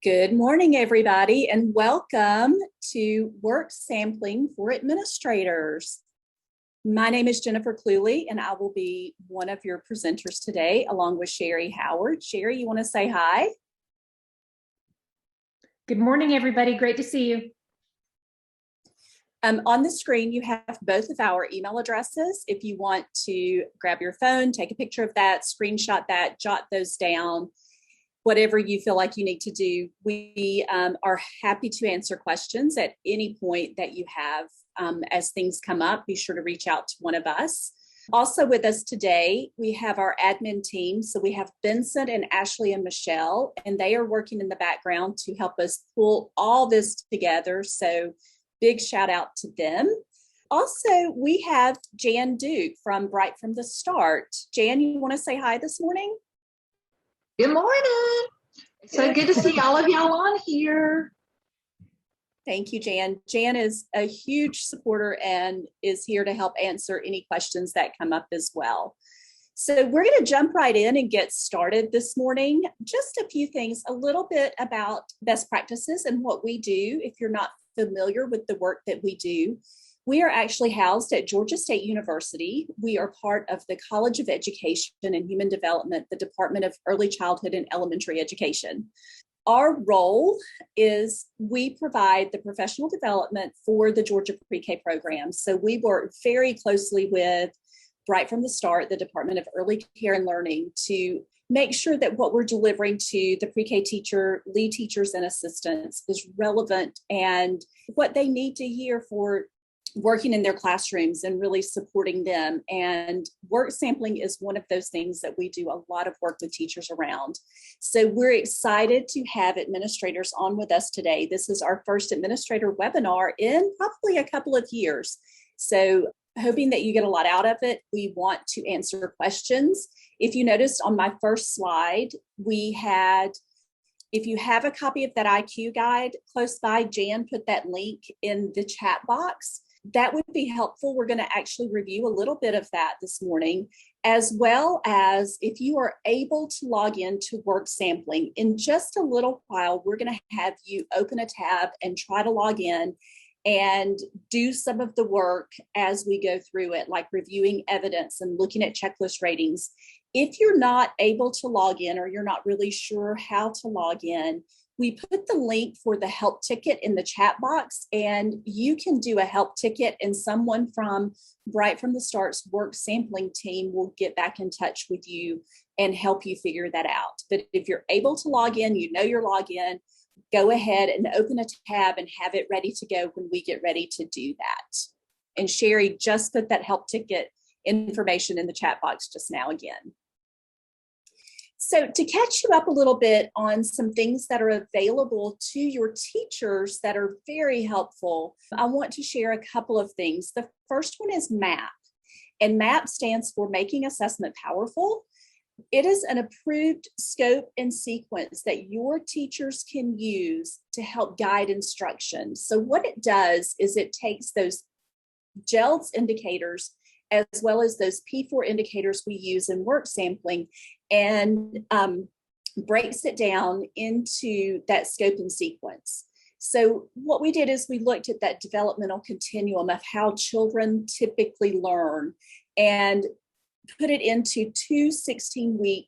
Good morning, everybody, and welcome to Work Sampling for Administrators. My name is Jennifer Cluley, and I will be one of your presenters today, along with Sherry Howard. Sherry, you want to say hi? Good morning, everybody. Great to see you. On the screen, you have both of our email addresses. If you want to grab your phone, take a picture of that, screenshot that, jot those down, whatever you feel like you need to do. We are happy to answer questions at any point that you have as things come up. Be sure to reach out to one of us. Also with us today, we have our admin team. So we have Vincent and Ashley and Michelle, and they are working in the background to help us pull all this together. So big shout out to them. Also, we have Jan Duke from Bright from the Start. Jan, you want to say hi this morning? Good morning. It's so good to see all of y'all on here. Thank you, Jan. Jan is a huge supporter and is here to help answer any questions that come up as well. So we're going to jump right in and get started this morning. Just a few things, a little bit about best practices and what we do. If you're not familiar with the work that we do, we are actually housed at Georgia State University. We are part of the College of Education and Human Development, the Department of Early Childhood and Elementary Education. Our role is we provide the professional development for the Georgia Pre-K program. So we work very closely with Right from the Start, the Department of Early Care and Learning, to make sure that what we're delivering to the pre-K teacher, lead teachers, and assistants is relevant and what they need to hear for working in their classrooms and really supporting them. And work sampling is one of those things that we do a lot of work with teachers around. So we're excited to have administrators on with us today. This is our first administrator webinar in probably a couple of years. So hoping that you get a lot out of it. We want to answer questions. If you noticed on my first slide, if you have a copy of that IQ guide close by, Jan put that link in the chat box. That would be helpful. We're going to actually review a little bit of that this morning, as well as if you are able to log into work sampling. In just a little while, we're going to have you open a tab and try to log in and do some of the work as we go through it, like reviewing evidence and looking at checklist ratings. If you're not able to log in or you're not really sure how to log in, we put the link for the help ticket in the chat box, and you can do a help ticket and someone from Bright from the Start's work sampling team will get back in touch with you and help you figure that out. But if you're able to log in, you know your login, go ahead and open a tab and have it ready to go when we get ready to do that. And Sherry just put that help ticket information in the chat box just now again. So to catch you up a little bit on some things that are available to your teachers that are very helpful, I want to share a couple of things. The first one is MAP, and MAP stands for Making Assessment Powerful. It is an approved scope and sequence that your teachers can use to help guide instruction. So what it does is it takes those GELDS indicators as well as those P4 indicators we use in work sampling and breaks it down into that scope and sequence. So what we did is we looked at that developmental continuum of how children typically learn and put it into two 16-week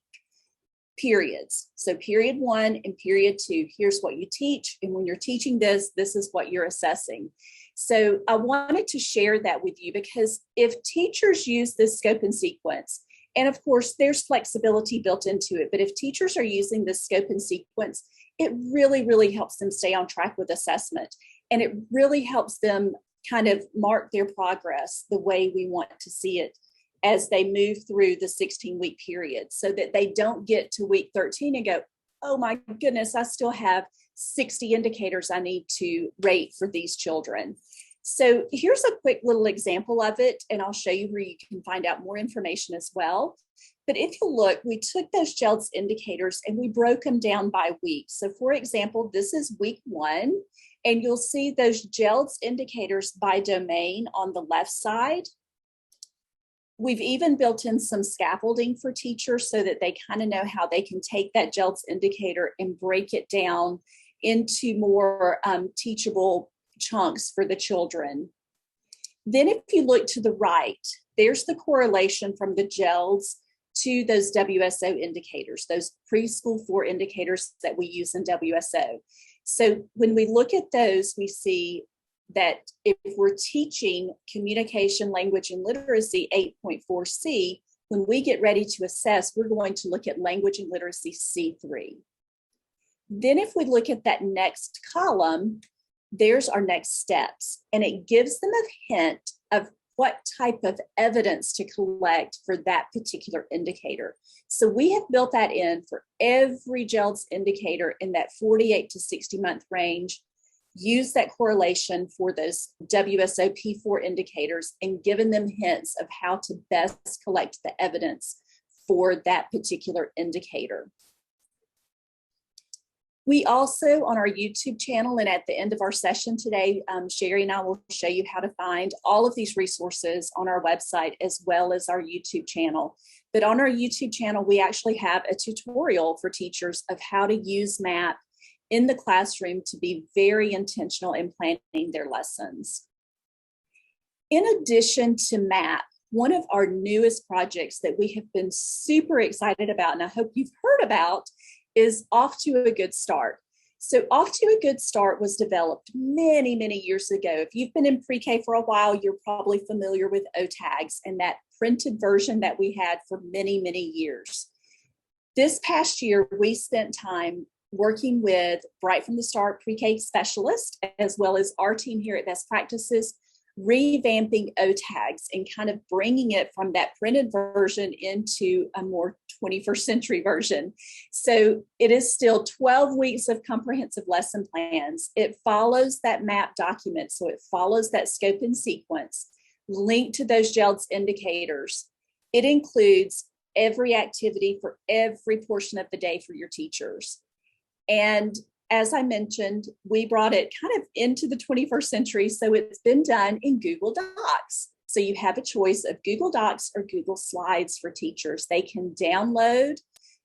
periods. So period 1 and period 2, here's what you teach. And when you're teaching this, this is what you're assessing. So I wanted to share that with you because if teachers use this scope and sequence, and of course there's flexibility built into it, but if teachers are using this scope and sequence, it really, really helps them stay on track with assessment. And it really helps them kind of mark their progress the way we want to see it as they move through the 16-week period, so that they don't get to week 13 and go, oh my goodness, I still have 60 indicators I need to rate for these children. So here's a quick little example of it, and I'll show you where you can find out more information as well. But if you look, we took those GELDS indicators and we broke them down by week. So for example, this is week 1, and you'll see those GELDS indicators by domain on the left side. We've even built in some scaffolding for teachers so that they kind of know how they can take that GELDS indicator and break it down into more teachable chunks for the children. Then if you look to the right, there's the correlation from the GELDs to those WSO indicators, those preschool 4 indicators that we use in WSO. So when we look at those, we see that if we're teaching communication, language, and literacy 8.4C, when we get ready to assess, we're going to look at language and literacy C3. Then if we look at that next column, there's our next steps, and it gives them a hint of what type of evidence to collect for that particular indicator. So we have built that in for every GELDS indicator in that 48 to 60 month range, use that correlation for those WSO P4 indicators and given them hints of how to best collect the evidence for that particular indicator. We also, on our YouTube channel and at the end of our session today, Sherry and I will show you how to find all of these resources on our website as well as our YouTube channel. But on our YouTube channel, we actually have a tutorial for teachers of how to use MAP in the classroom to be very intentional in planning their lessons. In addition to MAP, one of our newest projects that we have been super excited about, and I hope you've heard about, is Off to a Good Start. So Off to a Good Start was developed many, many years ago. If you've been in pre-K for a while, you're probably familiar with OTAGs and that printed version that we had for many, many years. This past year, we spent time working with Bright from the Start pre-K specialists, as well as our team here at Best Practices, revamping OTAGs and kind of bringing it from that printed version into a more 21st century version. So it is still 12 weeks of comprehensive lesson plans. It follows that MAP document, so it follows that scope and sequence, linked to those GELDS indicators. It includes every activity for every portion of the day for your teachers. And as I mentioned, we brought it kind of into the 21st century, so it's been done in Google Docs. So you have a choice of Google Docs or Google Slides for teachers. They can download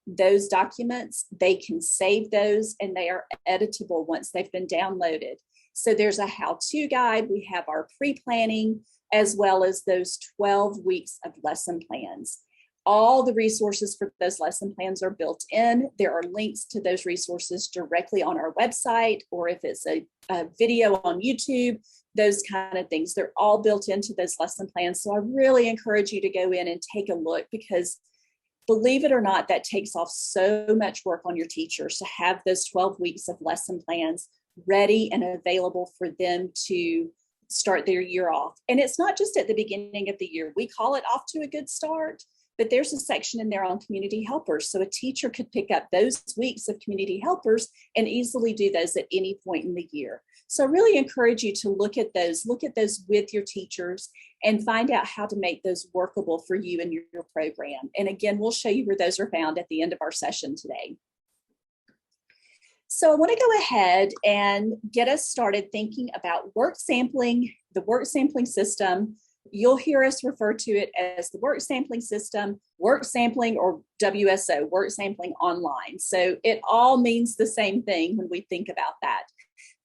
those documents, they can save those, and they are editable once they've been downloaded. So there's a how-to guide, we have our pre-planning, as well as those 12 weeks of lesson plans. All the resources for those lesson plans are built in. There are links to those resources directly on our website, or if it's a video on YouTube, those kind of things. They're all built into those lesson plans. So I really encourage you to go in and take a look, because believe it or not, that takes off so much work on your teachers to have those 12 weeks of lesson plans ready and available for them to start their year off. And it's not just at the beginning of the year. We call it Off to a Good Start, but there's a section in there on community helpers. So a teacher could pick up those weeks of community helpers and easily do those at any point in the year. So I really encourage you to look at those with your teachers and find out how to make those workable for you and your program. And again, we'll show you where those are found at the end of our session today. So I want to go ahead and get us started thinking about work sampling, the work sampling system. You'll hear us refer to it as the work sampling system, work sampling, or WSO, work sampling online. So it all means the same thing when we think about that.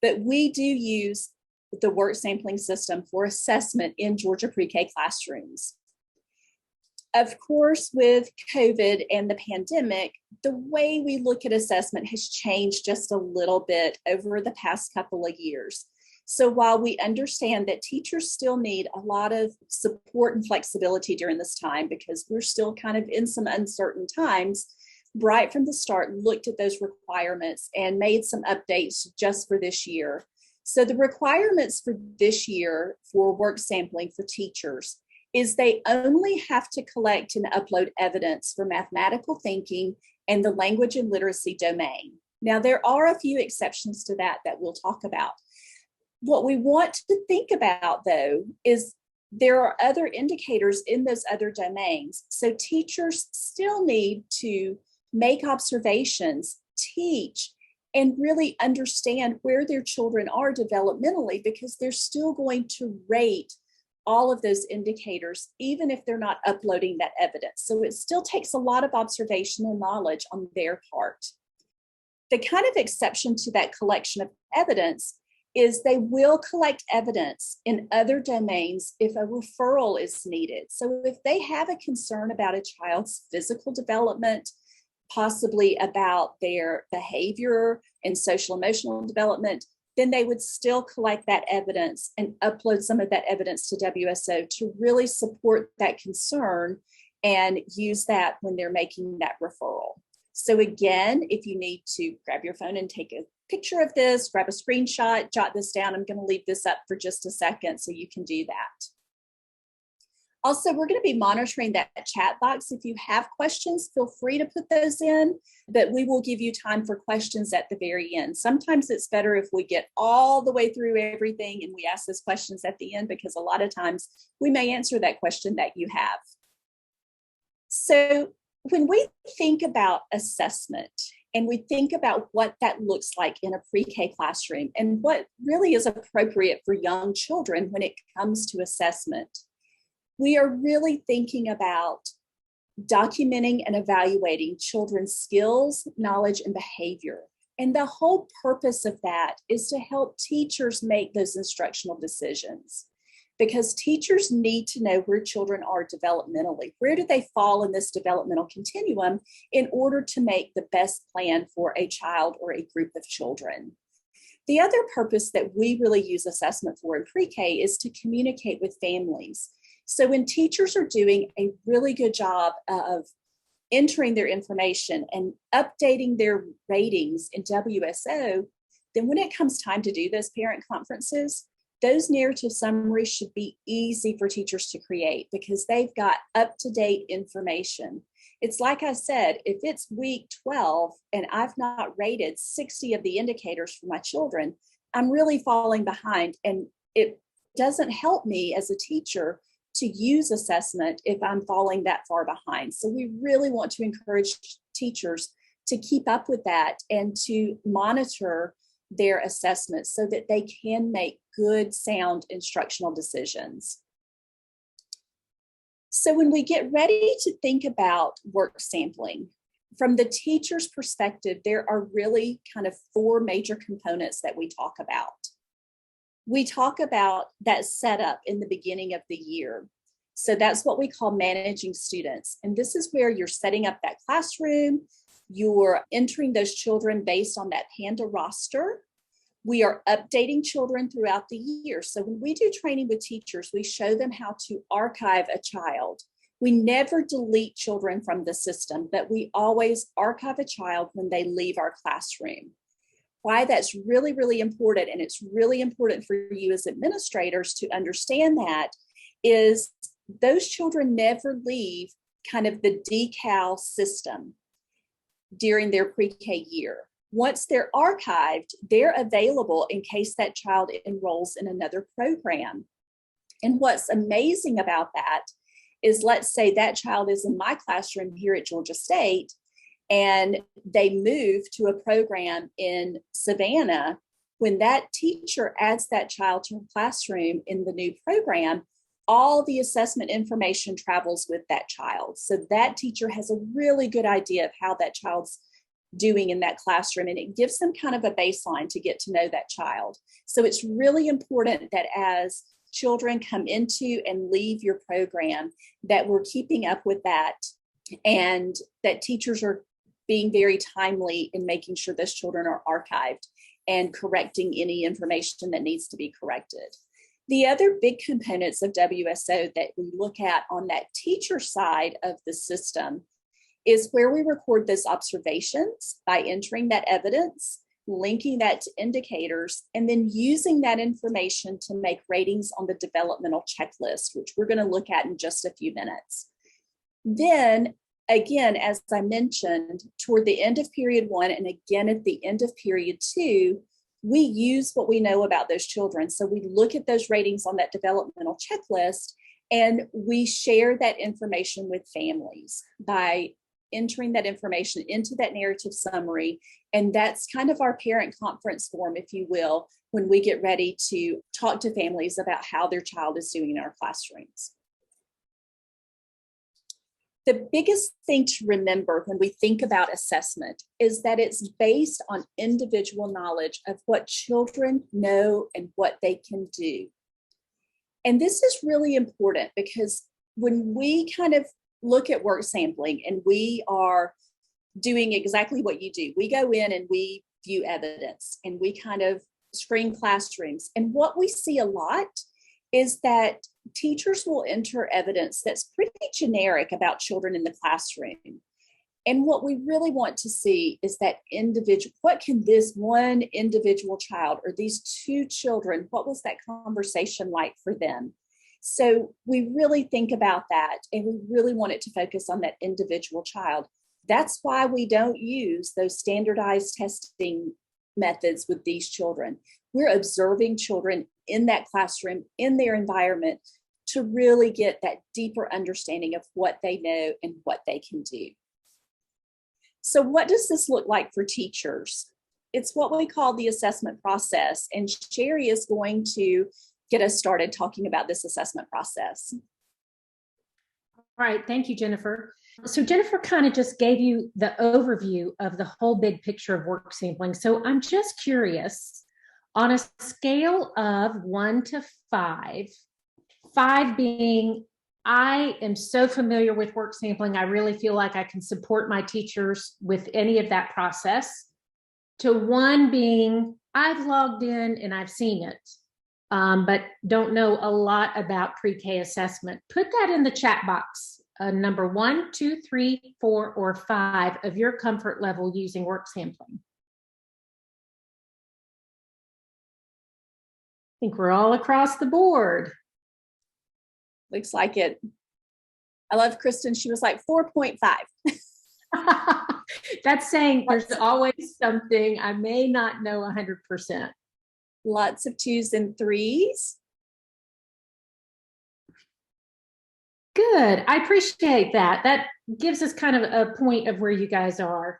But we do use the work sampling system for assessment in Georgia pre-K classrooms. Of course, with COVID and the pandemic, the way we look at assessment has changed just a little bit over the past couple of years. So while we understand that teachers still need a lot of support and flexibility during this time, because we're still kind of in some uncertain times, Bright from the Start looked at those requirements and made some updates just for this year. So the requirements for this year for work sampling for teachers is they only have to collect and upload evidence for mathematical thinking and the language and literacy domain. Now, there are a few exceptions to that we'll talk about. What we want to think about, though, is there are other indicators in those other domains. So teachers still need to make observations, teach, and really understand where their children are developmentally, because they're still going to rate all of those indicators, even if they're not uploading that evidence. So it still takes a lot of observational knowledge on their part. The kind of exception to that collection of evidence is they will collect evidence in other domains if a referral is needed. So if they have a concern about a child's physical development, possibly about their behavior and social emotional development, then they would still collect that evidence and upload some of that evidence to WSO to really support that concern and use that when they're making that referral. So again, if you need to grab your phone and take a picture of this, grab a screenshot, jot this down. I'm going to leave this up for just a second so you can do that. Also, we're going to be monitoring that chat box. If you have questions, feel free to put those in, but we will give you time for questions at the very end. Sometimes it's better if we get all the way through everything and we ask those questions at the end, because a lot of times we may answer that question that you have. So when we think about assessment and we think about what that looks like in a pre-K classroom and what really is appropriate for young children when it comes to assessment, we are really thinking about documenting and evaluating children's skills, knowledge, and behavior. And the whole purpose of that is to help teachers make those instructional decisions, because teachers need to know where children are developmentally. Where do they fall in this developmental continuum in order to make the best plan for a child or a group of children? The other purpose that we really use assessment for in pre-K is to communicate with families. So when teachers are doing a really good job of entering their information and updating their ratings in WSO, then when it comes time to do those parent conferences, those narrative summaries should be easy for teachers to create because they've got up-to-date information. It's like I said, if it's week 12 and I've not rated 60 of the indicators for my children, I'm really falling behind, and it doesn't help me as a teacher to use assessment if I'm falling that far behind. So we really want to encourage teachers to keep up with that and to monitor their assessments so that they can make good, sound instructional decisions. So when we get ready to think about work sampling, from the teacher's perspective, there are really kind of four major components that we talk about. We talk about that setup in the beginning of the year. So that's what we call managing students. And this is where you're setting up that classroom, you're entering those children based on that Panda roster. We are updating children throughout the year. So when we do training with teachers, we show them how to archive a child. We never delete children from the system, but we always archive a child when they leave our classroom. Why that's really, really important, and it's really important for you as administrators to understand that, is those children never leave kind of the decal system during their pre-K year. Once they're archived, they're available in case that child enrolls in another program. And what's amazing about that is, let's say that child is in my classroom here at Georgia State, and they move to a program in Savannah. When that teacher adds that child to a classroom in the new program, all the assessment information travels with that child. So that teacher has a really good idea of how that child's doing in that classroom, and it gives them kind of a baseline to get to know that child. So it's really important that as children come into and leave your program, that we're keeping up with that, and that teachers are being very timely in making sure those children are archived and correcting any information that needs to be corrected. The other big components of WSO that we look at on that teacher side of the system is where we record those observations by entering that evidence, linking that to indicators, and then using that information to make ratings on the developmental checklist, which we're going to look at in just a few minutes. Then, again, as I mentioned, toward the end of period 1 and again at the end of period 2, we use what we know about those children. So we look at those ratings on that developmental checklist, and we share that information with families by entering that information into that narrative summary. And that's kind of our parent conference form, if you will, when we get ready to talk to families about how their child is doing in our classrooms. The biggest thing to remember when we think about assessment is that it's based on individual knowledge of what children know and what they can do. And this is really important because when we kind of look at work sampling and we are doing exactly what you do, we go in and we view evidence and we kind of screen classrooms. And what we see a lot is that teachers will enter evidence that's pretty generic about children in the classroom. And what we really want to see is that individual, what can this one individual child or these two children, what was that conversation like for them? So we really think about that and we really want it to focus on that individual child. That's why we don't use those standardized testing methods with these children. We're observing children in that classroom, in their environment, to really get that deeper understanding of what they know and what they can do. So what does this look like for teachers? It's what we call the assessment process, and Sherry is going to get us started talking about this assessment process. All right, thank you, Jennifer. So Jennifer kind of just gave you the overview of the whole big picture of work sampling. So I'm just curious, on a scale of 1 to 5, 5 being I am so familiar with work sampling, I really feel like I can support my teachers with any of that process, to 1 being I've logged in and I've seen it, but don't know a lot about pre-K assessment. Put that in the chat box, number 1, 2, 3, 4, or 5 of your comfort level using work sampling. I think we're all across the board. Looks like it. I love Kristen. She was like 4.5. That's saying there's always something I may not know 100%. Lots of 2s and 3s. Good. I appreciate that. That gives us kind of a point of where you guys are.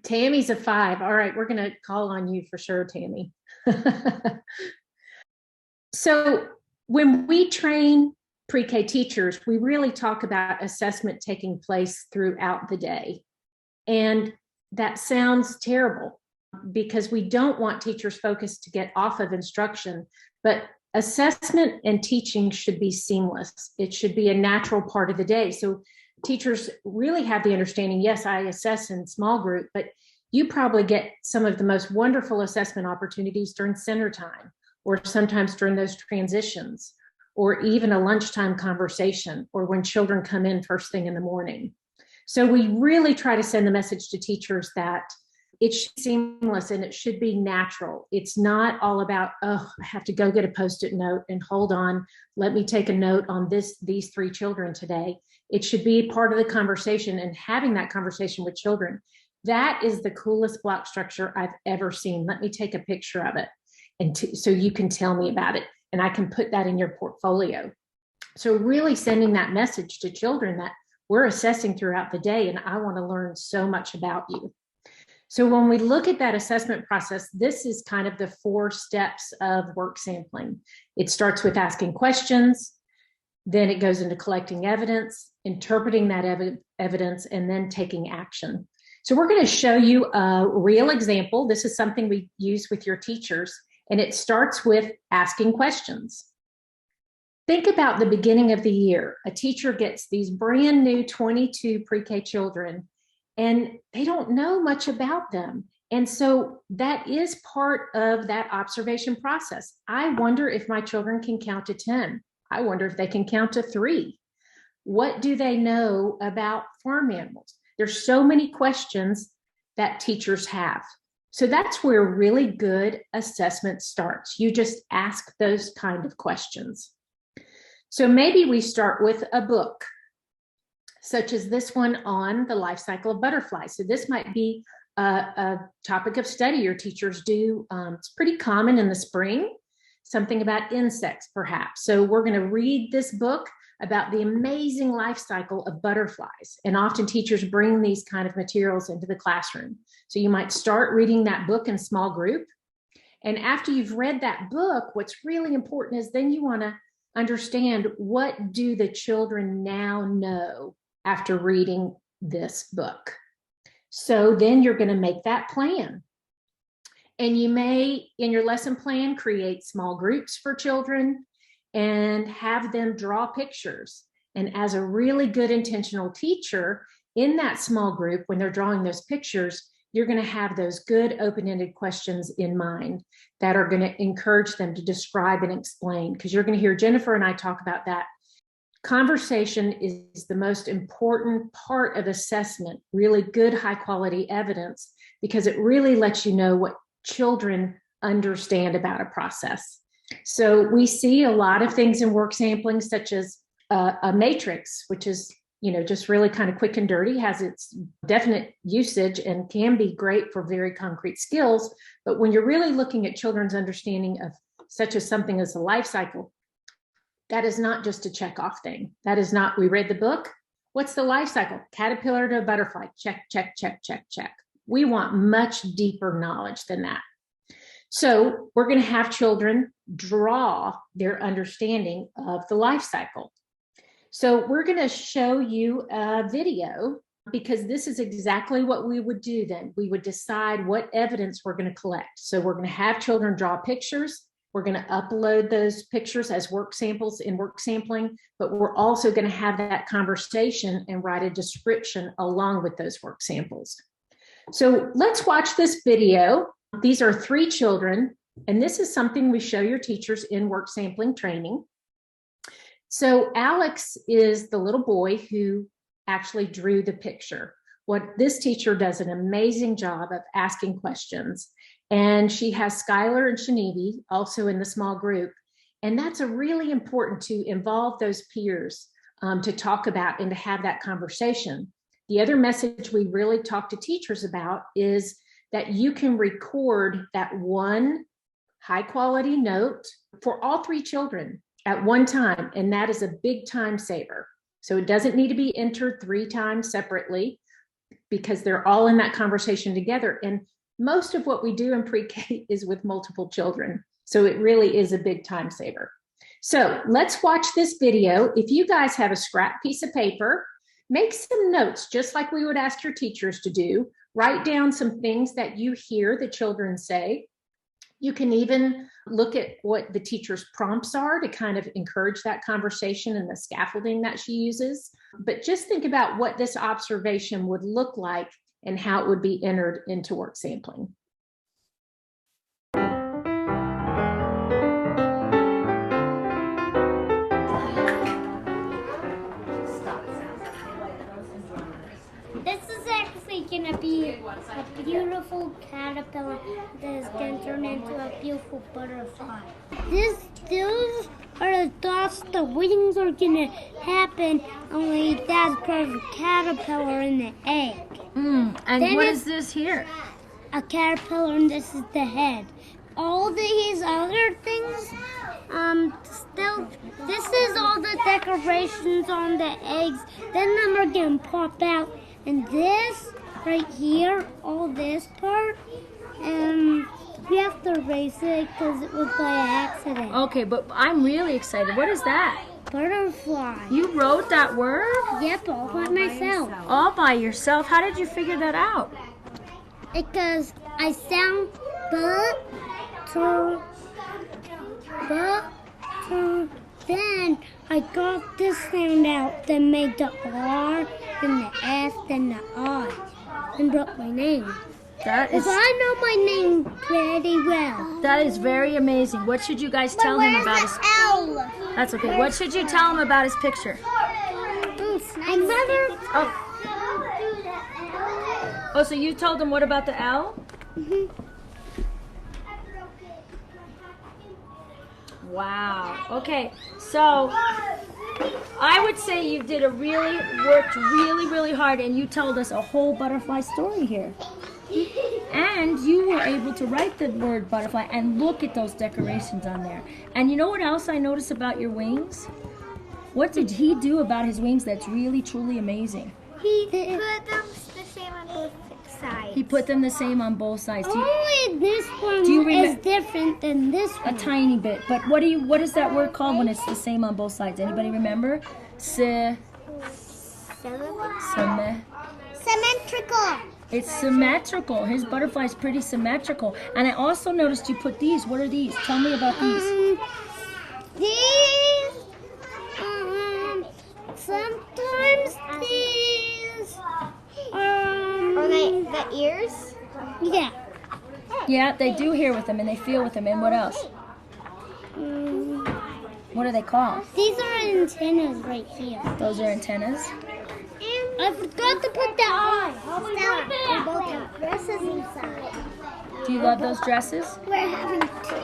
Tammy's a 5. All right, we're going to call on you for sure, Tammy. So when we train pre-K teachers, we really talk about assessment taking place throughout the day. And that sounds terrible because we don't want teachers focused to get off of instruction, but assessment and teaching should be seamless. It should be a natural part of the day. So teachers really have the understanding, yes, I assess in small group, but you probably get some of the most wonderful assessment opportunities during center time, or sometimes during those transitions, or even a lunchtime conversation, or when children come in first thing in the morning. So we really try to send the message to teachers that it should be seamless and it should be natural. It's not all about, oh, I have to go get a Post-it note and hold on, let me take a note on these 3 children today. It should be part of the conversation, and having that conversation with children. That is the coolest block structure I've ever seen. Let me take a picture of it. And so you can tell me about it and I can put that in your portfolio. So really sending that message to children that we're assessing throughout the day and I want to learn so much about you. So when we look at that assessment process, this is kind of the 4 steps of work sampling. It starts with asking questions, then it goes into collecting evidence, interpreting that evidence, and then taking action. So we're going to show you a real example. This is something we use with your teachers. And it starts with asking questions. Think about the beginning of the year. A teacher gets these brand new 22 pre-K children, and they don't know much about them. And so that is part of that observation process. I wonder if my children can count to 10. I wonder if they can count to 3. What do they know about farm animals? There's so many questions that teachers have. So that's where really good assessment starts. You just ask those kind of questions. So maybe we start with a book, such as this one on the life cycle of butterflies. So this might be a topic of study your teachers do. It's pretty common in the spring, something about insects perhaps. So we're going to read this book about the amazing life cycle of butterflies. And often teachers bring these kind of materials into the classroom. So you might start reading that book in small group. And after you've read that book, what's really important is then you want to understand, what do the children now know after reading this book. So then you're going to make that plan. And you may, in your lesson plan, create small groups for children and have them draw pictures. And as a really good intentional teacher, in that small group, when they're drawing those pictures, you're going to have those good open-ended questions in mind that are going to encourage them to describe and explain, because you're going to hear Jennifer and I talk about that. Conversation is the most important part of assessment, really good high quality evidence, because it really lets you know what children understand about a process. So we see a lot of things in work sampling, such as a matrix, which is just really kind of quick and dirty, has its definite usage and can be great for very concrete skills. But when you're really looking at children's understanding of such as something as a life cycle, that is not just a check off thing. That is not, we read the book. What's the life cycle? Caterpillar to butterfly. Check, check, check, check, check. We want much deeper knowledge than that. So we're going to have children draw their understanding of the life cycle. So we're going to show you a video, because this is exactly what we would do then. We would decide what evidence we're going to collect. So we're going to have children draw pictures. We're going to upload those pictures as work samples in work sampling, but we're also going to have that conversation and write a description along with those work samples. So let's watch this video. These are 3 children, and this is something we show your teachers in work sampling training. So Alex is the little boy who actually drew the picture. What this teacher does an amazing job of asking questions. And she has Skylar and Shanivi also in the small group. And that's a really important to involve those peers to talk about and to have that conversation. The other message we really talk to teachers about is that you can record that one high quality note for all 3 children at one time. And that is a big time saver. So it doesn't need to be entered 3 times separately, because they're all in that conversation together. And most of what we do in pre-K is with multiple children. So it really is a big time saver. So let's watch this video. If you guys have a scrap piece of paper, make some notes, just like we would ask your teachers to do. Write down some things that you hear the children say. You can even look at what the teacher's prompts are to kind of encourage that conversation and the scaffolding that she uses. But just think about what this observation would look like and how it would be entered into work sampling. This is actually going to be a beautiful caterpillar that is going to turn into a beautiful butterfly. Those are the thoughts, the wings are going to happen, only that's part of a caterpillar in the egg. And then what is this here? A caterpillar, and this is the head. All these other things, this is all the decorations on the eggs. Then them are going to pop out. And this right here, all this part, we have to erase it because it was by accident. Okay, but I'm really excited. What is that? Butterfly. You wrote that word? Yep, all by myself. All by yourself? How did you figure that out? Because I sound then I got this sound out that made the R, then the S, then the I, and wrote my name. Because I know my name pretty well. That is very amazing. What should you guys tell him about his picture? L? That's okay. What should you tell him about his picture? I never. Oh, so you told him what about the L? Mm-hmm. Wow. Okay. So I would say you worked really hard, and you told us a whole butterfly story here. And you were able to write the word butterfly and look at those decorations on there. And you know what else I noticed about your wings? What did he do about his wings that's really, truly amazing? He put them the same on both sides. He put them the same on both sides. Only this one is different than this one. A tiny bit. But what is that word called when it's the same on both sides? Anybody remember? Symmetrical. It's symmetrical. His butterfly is pretty symmetrical. And I also noticed you put these. What are these? Tell me about these. These, sometimes these, are they the ears? Yeah. Yeah, they do hear with them and they feel with them. And what else? What are they called? These are antennas right here. Those are antennas. I forgot to put the eye. Stella, we both have dresses inside. Do you love those dresses? We're having two.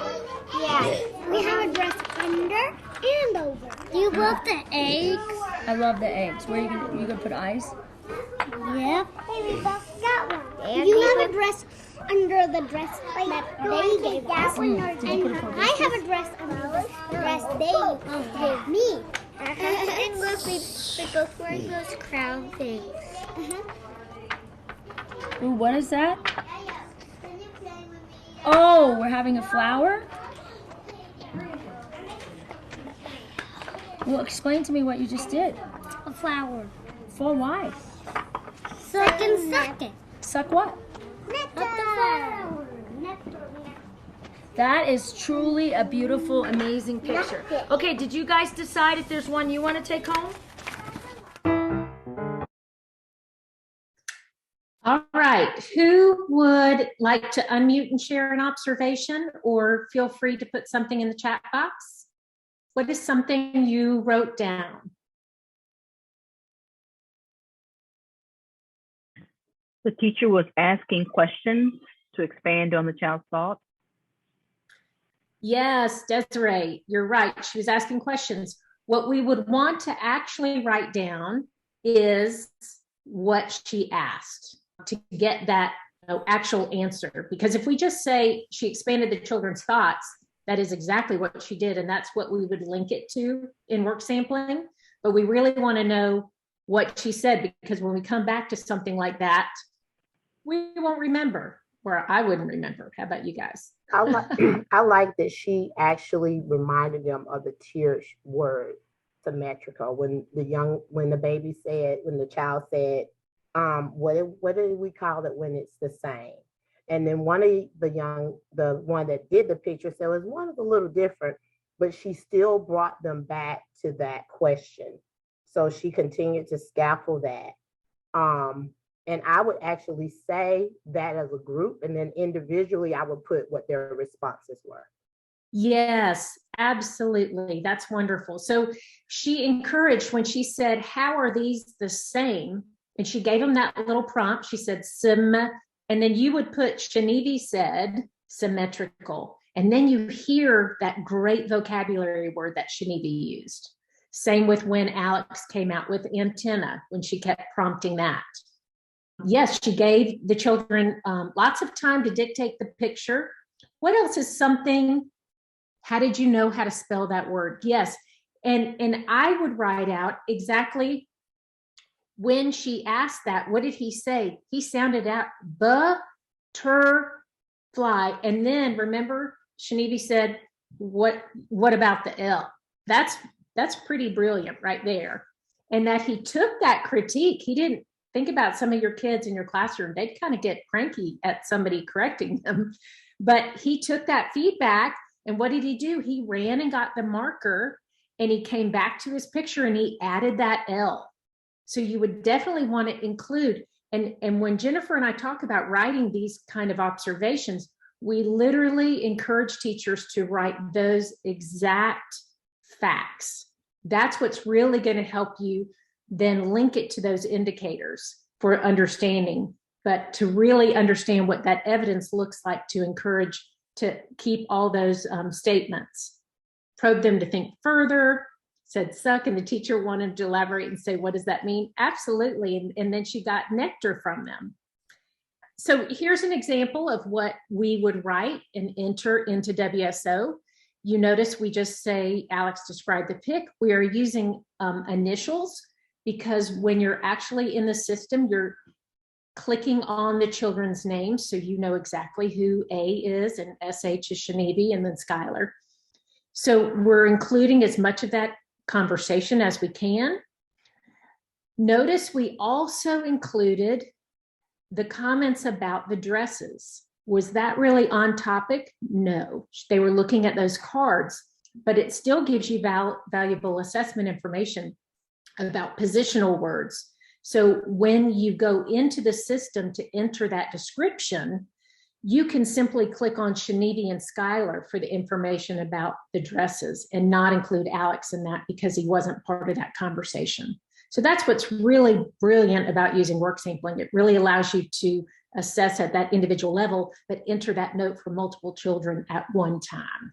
Yeah. We have a dress under and over. Do you love the eggs? I love the eggs. Where are you gonna put eyes? Yep. Hey, we both got one. You have a dress under the dress that they gave us. And I have a dress under the dress they gave me. And look, they're both wearing those crown things. Ooh, what is that? Oh, we're having a flower? Well, explain to me what you just did. A flower. For why? So I can suck it. Suck what? Nectar. That is truly a beautiful, amazing picture. Okay, did you guys decide if there's one you want to take home? All right, who would like to unmute and share an observation, or feel free to put something in the chat box? What is something you wrote down? The teacher was asking questions to expand on the child's thoughts. Yes, Desiree, you're right. She was asking questions. What we would want to actually write down is what she asked to get that actual answer. Because if we just say she expanded the children's thoughts, that is exactly what she did. And that's what we would link it to in work sampling. But we really want to know what she said, because when we come back to something like that, we won't remember, or I wouldn't remember. How about you guys? I like that she actually reminded them of the tear word, symmetrical. When the child said, what do we call it when it's the same? And then the one that did the picture said, was one is a little different, but she still brought them back to that question. So she continued to scaffold that. And I would actually say that as a group, and then individually, I would put what their responses were. Yes, absolutely. That's wonderful. So she encouraged when she said, how are these the same? And she gave them that little prompt. She said, and then you would put, Shanivi said, symmetrical. And then you hear that great vocabulary word that Shanivi used. Same with when Alex came out with antenna, when she kept prompting that. Yes, she gave the children lots of time to dictate the picture. What else is something? How did you know how to spell that word? Yes. And I would write out exactly when she asked that, what did he say? He sounded out butterfly. And then remember, Shanivi said, what about the L? That's pretty brilliant right there. And that he took that critique. He didn't think about some of your kids in your classroom. They'd kind of get cranky at somebody correcting them. But he took that feedback, and what did he do? He ran and got the marker, and he came back to his picture and he added that L. So you would definitely want to include, and when Jennifer and I talk about writing these kind of observations, we literally encourage teachers to write those exact facts. That's what's really going to help you then link it to those indicators for understanding, but to really understand what that evidence looks like, to encourage to keep all those statements. Probe them to think further, said suck, and the teacher wanted to elaborate and say, what does that mean? Absolutely. And then she got nectar from them. So here's an example of what we would write and enter into WSO. You notice we just say, Alex described the pic. We are using initials, because when you're actually in the system, you're clicking on the children's names, so you know exactly who A is, and SH is Shanivi, and then Skylar. So we're including as much of that conversation as we can. Notice we also included the comments about the dresses. Was that really on topic? No. They were looking at those cards, but it still gives you valuable assessment information about positional words. So when you go into the system to enter that description, you can simply click on Shaniti and Skylar for the information about the dresses and not include Alex in that because he wasn't part of that conversation. So that's what's really brilliant about using work sampling. It really allows you to assess at that individual level, but enter that note for multiple children at one time.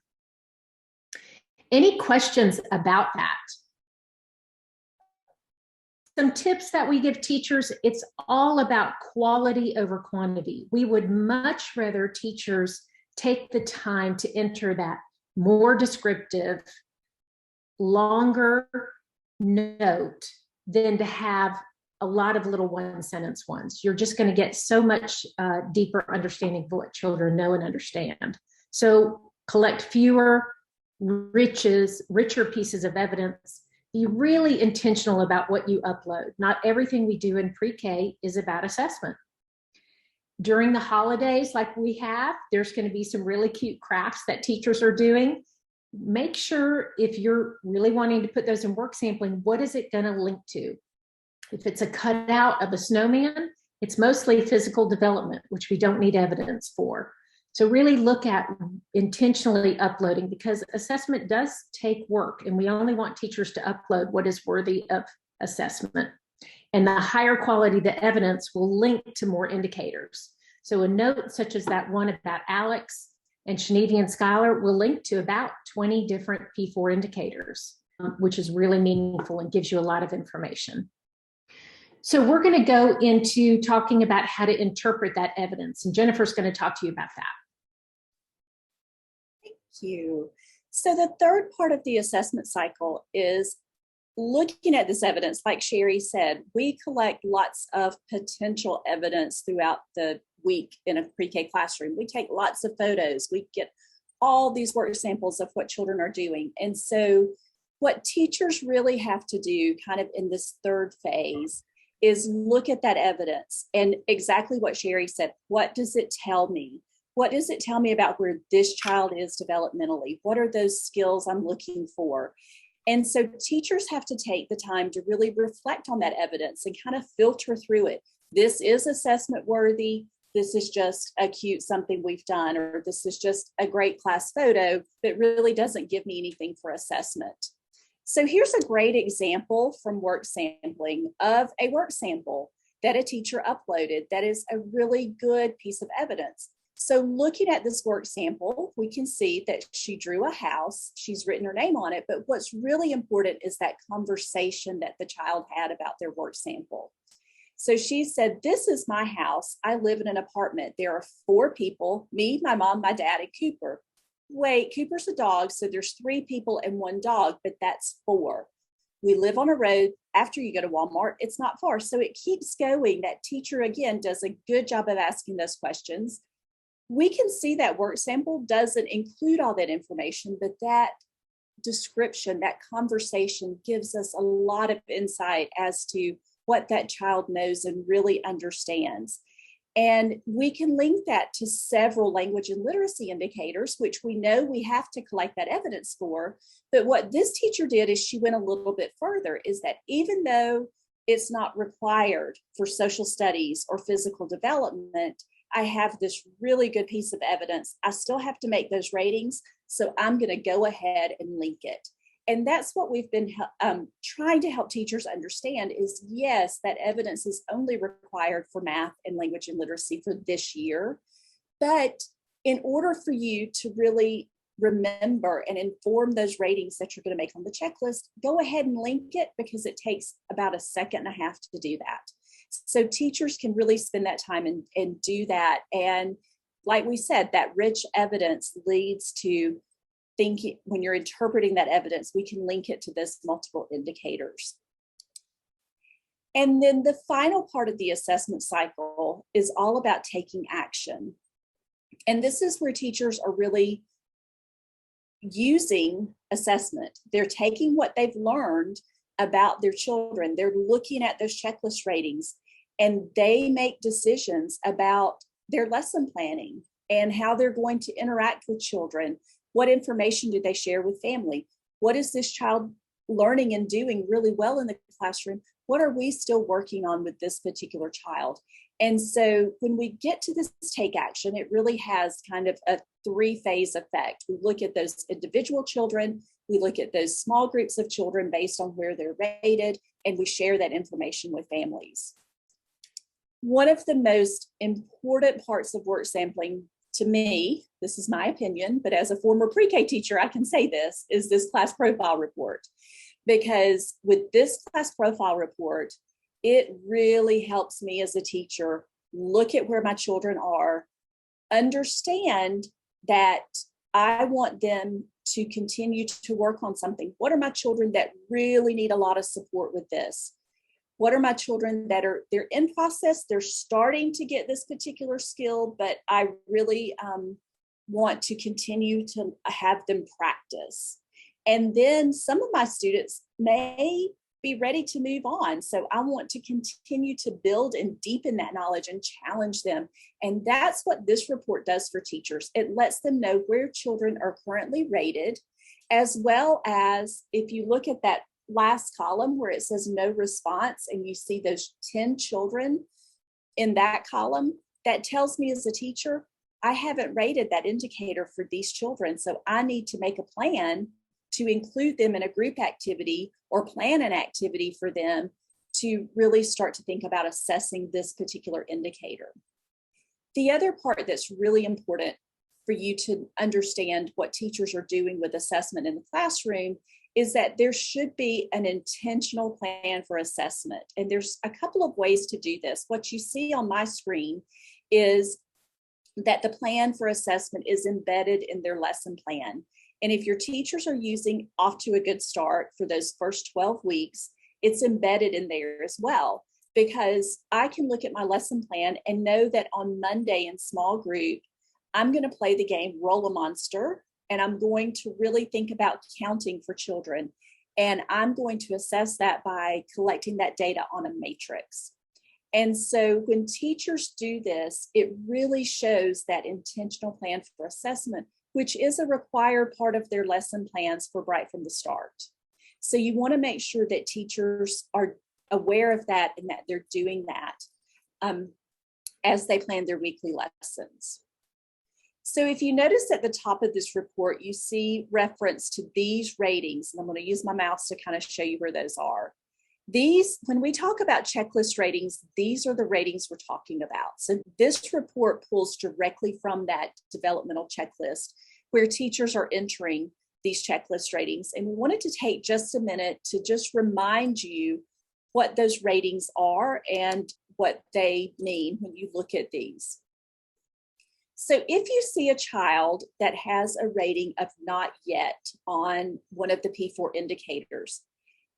Any questions about that? Some tips that we give teachers, it's all about quality over quantity. We would much rather teachers take the time to enter that more descriptive, longer note than to have a lot of little one-sentence ones. You're just going to get so much deeper understanding of what children know and understand. So collect fewer, richer pieces of evidence. Be really intentional about what you upload. Not everything we do in pre-K is about assessment. During the holidays like we have, there's going to be some really cute crafts that teachers are doing. Make sure if you're really wanting to put those in work sampling, what is it going to link to? If it's a cutout of a snowman, it's mostly physical development, which we don't need evidence for. So really look at intentionally uploading, because assessment does take work and we only want teachers to upload what is worthy of assessment. And the higher quality the evidence will link to more indicators. So a note such as that one about Alex and Shaniti and Skylar will link to about 20 different P4 indicators, which is really meaningful and gives you a lot of information. So we're going to go into talking about how to interpret that evidence, and Jennifer's going to talk to you about that. Thank you. So the third part of the assessment cycle is looking at this evidence. Like Sherry said, we collect lots of potential evidence throughout the week in a pre-K classroom. We take lots of photos. We get all these work samples of what children are doing. And so what teachers really have to do kind of in this third phase is look at that evidence and exactly what Sherry said. What does it tell me? What does it tell me about where this child is developmentally? What are those skills I'm looking for? And so teachers have to take the time to really reflect on that evidence and kind of filter through it. This is assessment worthy. This is just a cute something we've done, or this is just a great class photo that really doesn't give me anything for assessment. So here's a great example from work sampling of a work sample that a teacher uploaded that is a really good piece of evidence. So looking at this work sample, we can see that she drew a house. She's written her name on it, but what's really important is that conversation that the child had about their work sample. So she said, "This is my house. I live in an apartment. There are 4 people, me, my mom, my dad, and Cooper." Wait, Cooper's a dog, so there's 3 people and 1 dog, but that's 4. We live on a road. After you go to Walmart, it's not far. So it keeps going. That teacher, again, does a good job of asking those questions. We can see that work sample doesn't include all that information, but that description, that conversation gives us a lot of insight as to what that child knows and really understands. And we can link that to several language and literacy indicators, which we know we have to collect that evidence for. But what this teacher did is she went a little bit further, is that even though it's not required for social studies or physical development, I have this really good piece of evidence. I still have to make those ratings, so I'm going to go ahead and link it. And that's what we've been trying to help teachers understand is, yes, that evidence is only required for math and language and literacy for this year. But in order for you to really remember and inform those ratings that you're going to make on the checklist, go ahead and link it, because it takes about 1.5 seconds to do that. So teachers can really spend that time and do that. And like we said, that rich evidence leads to thinking, when you're interpreting that evidence, we can link it to this multiple indicators. And then the final part of the assessment cycle is all about taking action. And this is where teachers are really using assessment. They're taking what they've learned about their children. They're looking at those checklist ratings, and they make decisions about their lesson planning and how they're going to interact with children. What information do they share with family? What is this child learning and doing really well in the classroom? What are we still working on with this particular child? And so when we get to this take action, it really has kind of a 3-phase effect. We look at those individual children, we look at those small groups of children based on where they're rated, and we share that information with families. One of the most important parts of work sampling to me, this is my opinion, but as a former pre-K teacher, I can say this, is this class profile report. Because with this class profile report, it really helps me as a teacher look at where my children are, understand that I want them to continue to work on something. What are my children that really need a lot of support with this? What are my children that they're in process, they're starting to get this particular skill, but I really want to continue to have them practice. And then some of my students may be ready to move on. So I want to continue to build and deepen that knowledge and challenge them. And that's what this report does for teachers. It lets them know where children are currently rated, as well as if you look at that last column where it says no response and you see those 10 children in that column, that tells me as a teacher, I haven't rated that indicator for these children. So I need to make a plan to include them in a group activity or plan an activity for them to really start to think about assessing this particular indicator. The other part that's really important for you to understand what teachers are doing with assessment in the classroom is that there should be an intentional plan for assessment. And there's a couple of ways to do this. What you see on my screen is that the plan for assessment is embedded in their lesson plan. And if your teachers are using Off to a Good Start for those first 12 weeks, it's embedded in there as well, because I can look at my lesson plan and know that on Monday in small group, I'm going to play the game Roll a Monster, and I'm going to really think about counting for children. And I'm going to assess that by collecting that data on a matrix. And so when teachers do this, it really shows that intentional plan for assessment, which is a required part of their lesson plans for Bright from the Start. So you want to make sure that teachers are aware of that and that they're doing that as they plan their weekly lessons. So if you notice at the top of this report, you see reference to these ratings, and I'm going to use my mouse to kind of show you where those are. These, when we talk about checklist ratings, these are the ratings we're talking about. So this report pulls directly from that developmental checklist where teachers are entering these checklist ratings. And we wanted to take just a minute to just remind you what those ratings are and what they mean when you look at these. So if you see a child that has a rating of not yet on one of the P4 indicators,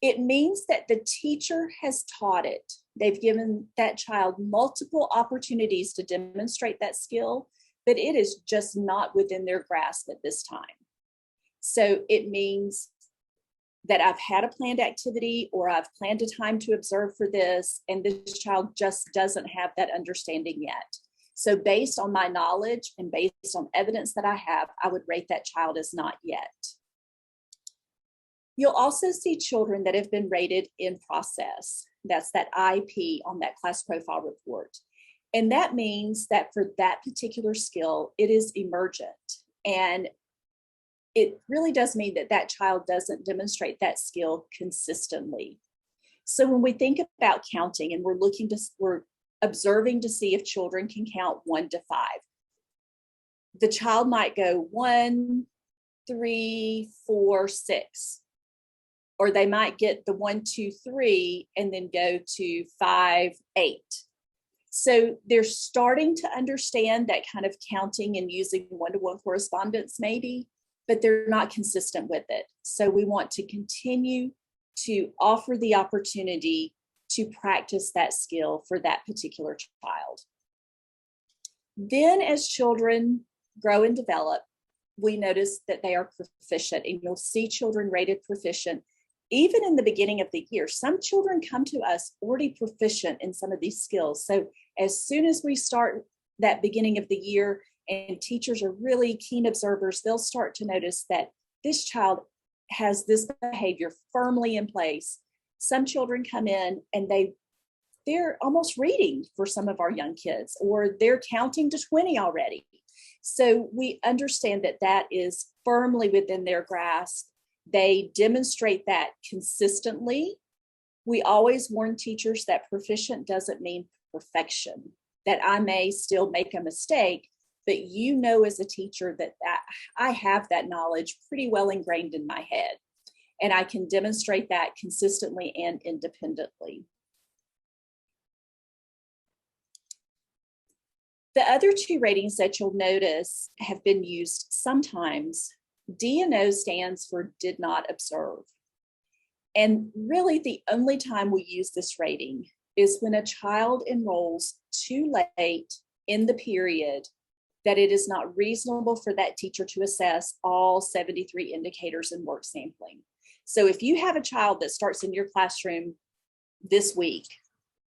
it means that the teacher has taught it. They've given that child multiple opportunities to demonstrate that skill, but it is just not within their grasp at this time. So it means that I've had a planned activity or I've planned a time to observe for this, and this child just doesn't have that understanding yet. So based on my knowledge and based on evidence that I have, I would rate that child as not yet. You'll also see children that have been rated in process. That's that IP on that class profile report. And that means that for that particular skill, it is emergent. And it really does mean that that child doesn't demonstrate that skill consistently. So when we think about counting and we're observing to see if children can count 1 to 5, the child might go 1, 3, 4, 6. Or they might get the 1, 2, 3 and then go to 5, 8. So they're starting to understand that kind of counting and using one-to-one correspondence maybe, but they're not consistent with it. So we want to continue to offer the opportunity to practice that skill for that particular child. Then as children grow and develop, we notice that they are proficient, and you'll see children rated proficient even in the beginning of the year, some children come to us already proficient in some of these skills. So as soon as we start that beginning of the year and teachers are really keen observers, they'll start to notice that this child has this behavior firmly in place. Some children come in and they're almost reading for some of our young kids, or they're counting to 20 already. So we understand that that is firmly within their grasp. They demonstrate that consistently. We always warn teachers that proficient doesn't mean perfection, that I may still make a mistake, but you know as a teacher that I have that knowledge pretty well ingrained in my head, and I can demonstrate that consistently and independently. The other two ratings that you'll notice have been used sometimes. D&O stands for did not observe. And really the only time we use this rating is when a child enrolls too late in the period that it is not reasonable for that teacher to assess all 73 indicators in work sampling. So if you have a child that starts in your classroom this week,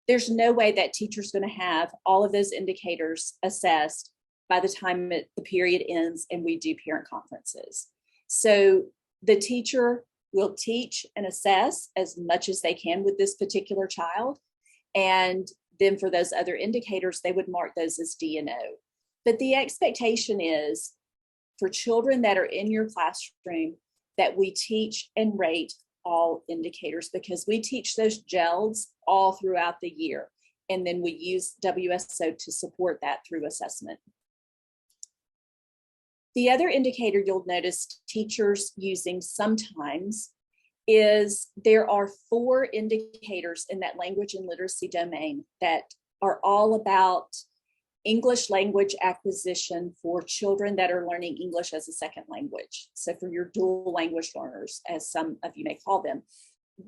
there's no way that teacher's going to have all of those indicators assessed by the time the period ends and we do parent conferences. So the teacher will teach and assess as much as they can with this particular child. And then for those other indicators, they would mark those as D&O. But the expectation is for children that are in your classroom that we teach and rate all indicators, because we teach those GELDs all throughout the year. And then we use WSO to support that through assessment. The other indicator you'll notice teachers using sometimes is there are 4 indicators in that language and literacy domain that are all about English language acquisition for children that are learning English as a second language. So for your dual language learners, as some of you may call them,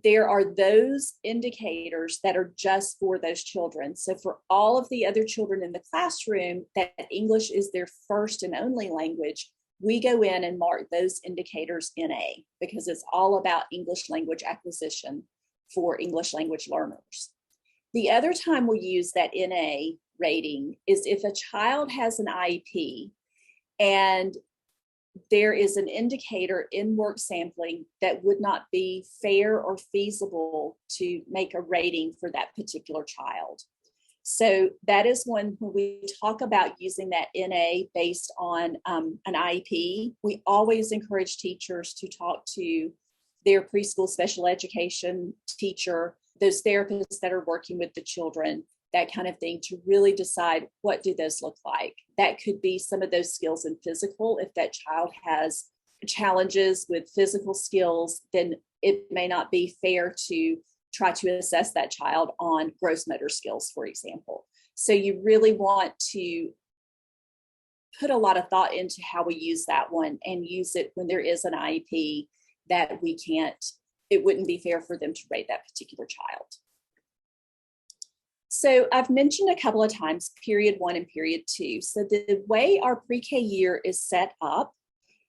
there are those indicators that are just for those children. So for all of the other children in the classroom that English is their first and only language, we go in and mark those indicators NA, because it's all about English language acquisition for English language learners. The other time we use that NA rating is if a child has an IEP and there is an indicator in work sampling that would not be fair or feasible to make a rating for that particular child. So that is when we talk about using that NA based on an IEP, we always encourage teachers to talk to their preschool special education teacher, those therapists that are working with the children, that kind of thing, to really decide what do those look like. That could be some of those skills in physical. If that child has challenges with physical skills, then it may not be fair to try to assess that child on gross motor skills, for example. So you really want to put a lot of thought into how we use that one and use it when there is an IEP that we can't, it wouldn't be fair for them to rate that particular child. So I've mentioned a couple of times period 1 and period 2. So the way our pre-K year is set up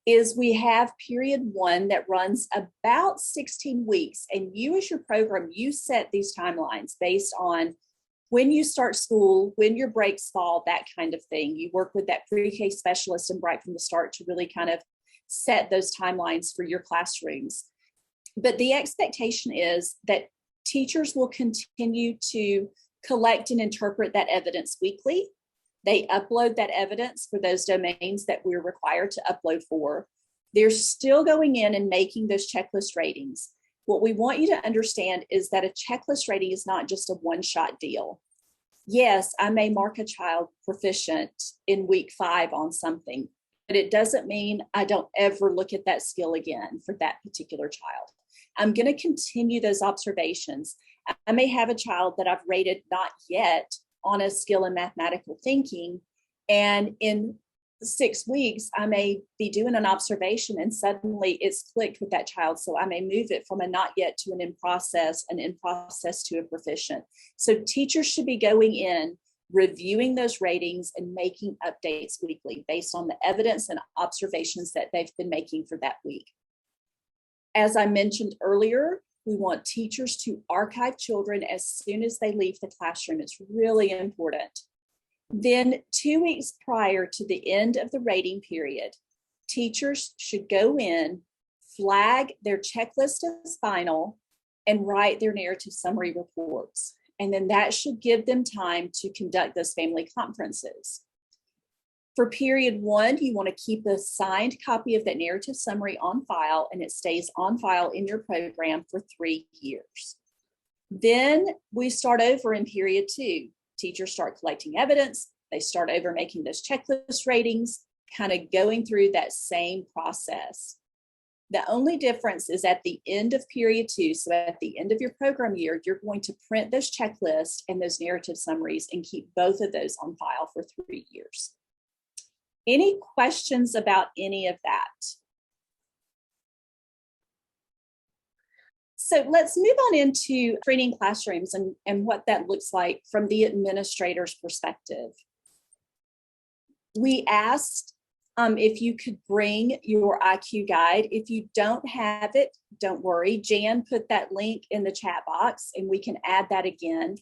is we have period 1 that runs about 16 weeks. And you as your program, you set these timelines based on when you start school, when your breaks fall, that kind of thing. You work with that pre-K specialist and right from the start to really kind of set those timelines for your classrooms. But the expectation is that teachers will continue to collect and interpret that evidence weekly. They upload that evidence for those domains that we're required to upload for. They're still going in and making those checklist ratings. What we want you to understand is that a checklist rating is not just a one-shot deal. Yes, I may mark a child proficient in week 5 on something, but it doesn't mean I don't ever look at that skill again for that particular child. I'm going to continue those observations. I may have a child that I've rated not yet on a skill in mathematical thinking, and in 6 weeks, I may be doing an observation and suddenly it's clicked with that child. So I may move it from a not yet to an in process to a proficient. So teachers should be going in, reviewing those ratings and making updates weekly based on the evidence and observations that they've been making for that week. As I mentioned earlier, we want teachers to archive children as soon as they leave the classroom. It's really important. Then 2 weeks prior to the end of the rating period, teachers should go in, flag their checklist as final, and write their narrative summary reports. And then that should give them time to conduct those family conferences. For period 1, you want to keep a signed copy of that narrative summary on file, and it stays on file in your program for 3 years. Then we start over in period 2. Teachers start collecting evidence. They start over making those checklist ratings, kind of going through that same process. The only difference is at the end of period 2, so at the end of your program year, you're going to print those checklists and those narrative summaries and keep both of those on file for 3 years. Any questions about any of that? So let's move on into screening classrooms and what that looks like from the administrator's perspective. We asked if you could bring your IQ guide. If you don't have it, don't worry. Jan put that link in the chat box and we can add that again.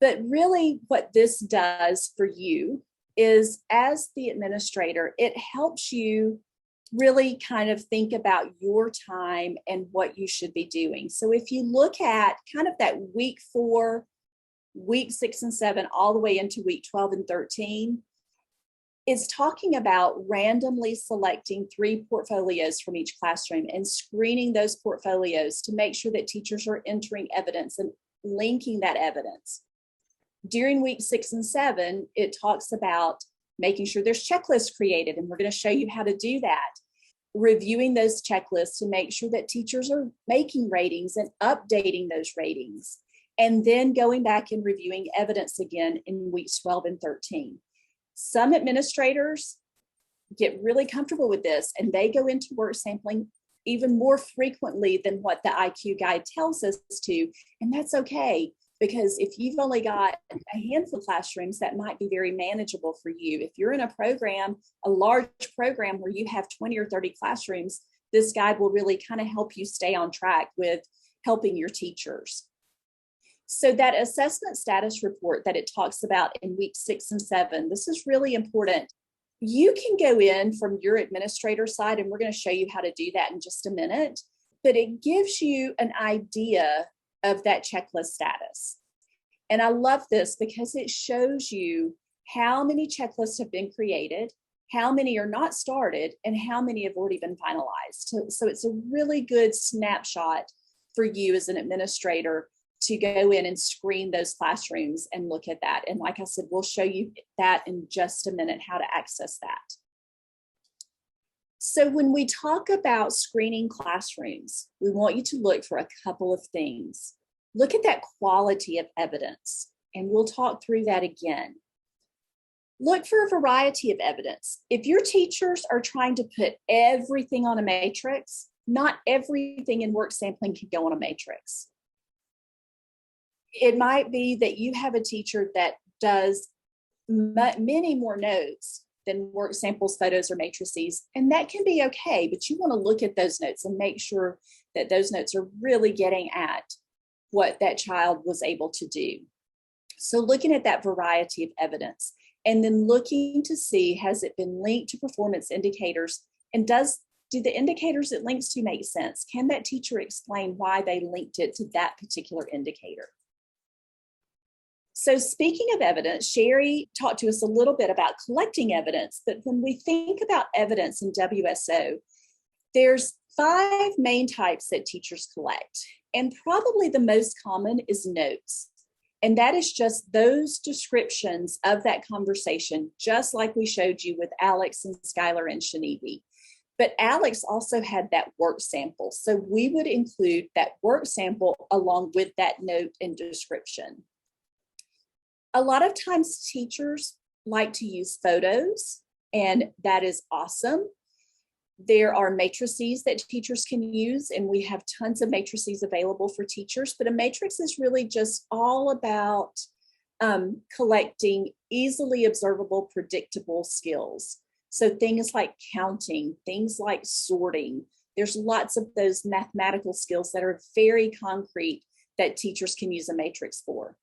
But really what this does for you is, as the administrator, it helps you really kind of think about your time and what you should be doing. So if you look at kind of that week 4, week 6 and 7, all the way into week 12 and 13, is talking about randomly selecting 3 portfolios from each classroom and screening those portfolios to make sure that teachers are entering evidence and linking that evidence. During week 6 and 7, it talks about making sure there's checklists created, and we're going to show you how to do that. Reviewing those checklists to make sure that teachers are making ratings and updating those ratings, and then going back and reviewing evidence again in weeks 12 and 13. Some administrators get really comfortable with this, and they go into work sampling even more frequently than what the IQ guide tells us to, and that's okay. Because if you've only got a handful of classrooms, that might be very manageable for you. If you're in a program, a large program where you have 20 or 30 classrooms, this guide will really kind of help you stay on track with helping your teachers. So that assessment status report that it talks about in week 6 and 7, this is really important. You can go in from your administrator side, and we're going to show you how to do that in just a minute, but it gives you an idea of that checklist status. And I love this because it shows you how many checklists have been created, how many are not started, and how many have already been finalized. So it's a really good snapshot for you as an administrator to go in and screen those classrooms and look at that. And like I said, we'll show you that in just a minute, how to access that. So when we talk about screening classrooms, we want you to look for a couple of things. Look at that quality of evidence, and we'll talk through that again. Look for a variety of evidence. If your teachers are trying to put everything on a matrix, not everything in work sampling can go on a matrix. It might be that you have a teacher that does many more notes than work samples, photos, or matrices, and that can be okay, but you want to look at those notes and make sure that those notes are really getting at what that child was able to do. So looking at that variety of evidence, and then looking to see, has it been linked to performance indicators, and do the indicators it links to make sense? Can that teacher explain why they linked it to that particular indicator? So speaking of evidence, Sherry talked to us a little bit about collecting evidence, but when we think about evidence in WSO, there's 5 main types that teachers collect, and probably the most common is notes. And that is just those descriptions of that conversation, just like we showed you with Alex and Skylar and Shanivi. But Alex also had that work sample, so we would include that work sample along with that note and description. A lot of times teachers like to use photos, and that is awesome. There are matrices that teachers can use, and we have tons of matrices available for teachers, but a matrix is really just all about collecting easily observable, predictable skills. So things like counting, things like sorting, There's lots of those mathematical skills that are very concrete that teachers can use a matrix for.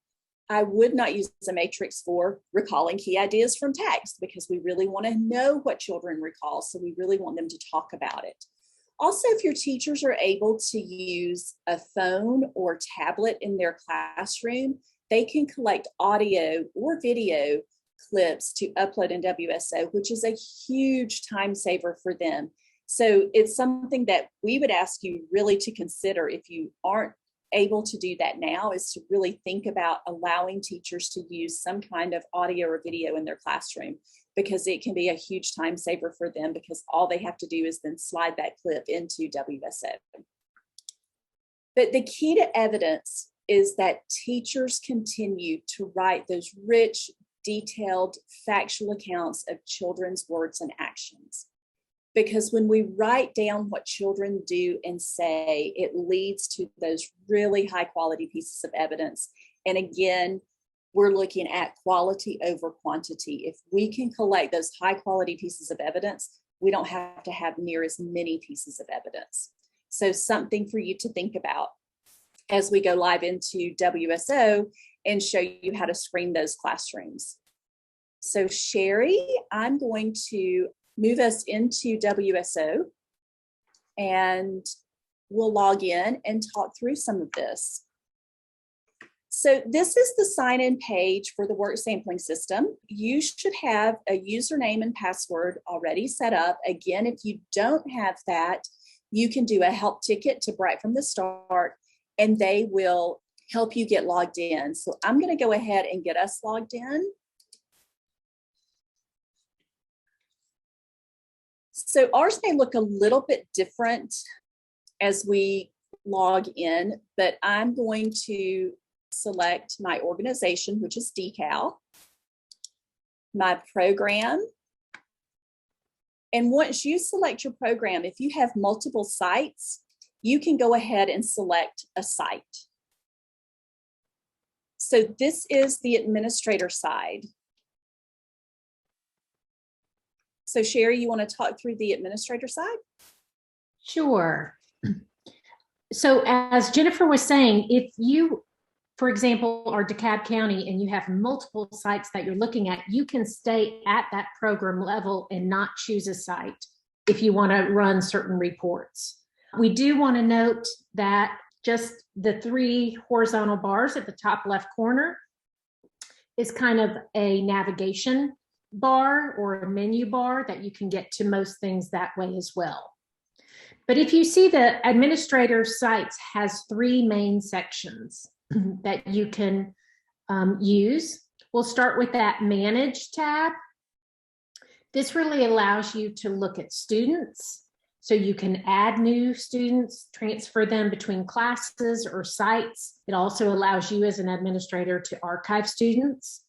I would not use a matrix for recalling key ideas from text because we really want to know what children recall. So we really want them to talk about it. Also, if your teachers are able to use a phone or tablet in their classroom, they can collect audio or video clips to upload in WSO, which is a huge time saver for them. So it's something that we would ask you really to consider if you aren't able to do that now, is to really think about allowing teachers to use some kind of audio or video in their classroom, because it can be a huge time saver for them, because all they have to do is then slide that clip into WSO. But the key to evidence is that teachers continue to write those rich, detailed, factual accounts of children's words and actions. Because when we write down what children do and say, it leads to those really high quality pieces of evidence. And again, we're looking at quality over quantity. If we can collect those high quality pieces of evidence, we don't have to have near as many pieces of evidence. So something for you to think about as we go live into WSO and show you how to screen those classrooms. So Sherry, I'm going to move us into WSO and we'll log in and talk through some of this. So this is the sign-in page for the work sampling system. You should have a username and password already set up. Again, if you don't have that, you can do a help ticket to Bright from the Start and they will help you get logged in. So I'm going to go ahead and get us logged in. So ours may look a little bit different as we log in, but I'm going to select my organization, which is DECAL, my program. And once you select your program, if you have multiple sites, you can go ahead and select a site. So this is the administrator side. So Sherry, you want to talk through the administrator side? Sure. So as Jennifer was saying, if you, for example, are DeKalb County and you have multiple sites that you're looking at, you can stay at that program level and not choose a site if you want to run certain reports. We do want to note that just the 3 horizontal bars at the top left corner is kind of a navigation bar or a menu bar that you can get to most things that way as well. But if you see, the administrator sites has 3 main sections that you can use. We'll start with that Manage tab. This really allows you to look at students. So you can add new students, transfer them between classes or sites. It also allows you as an administrator to archive students.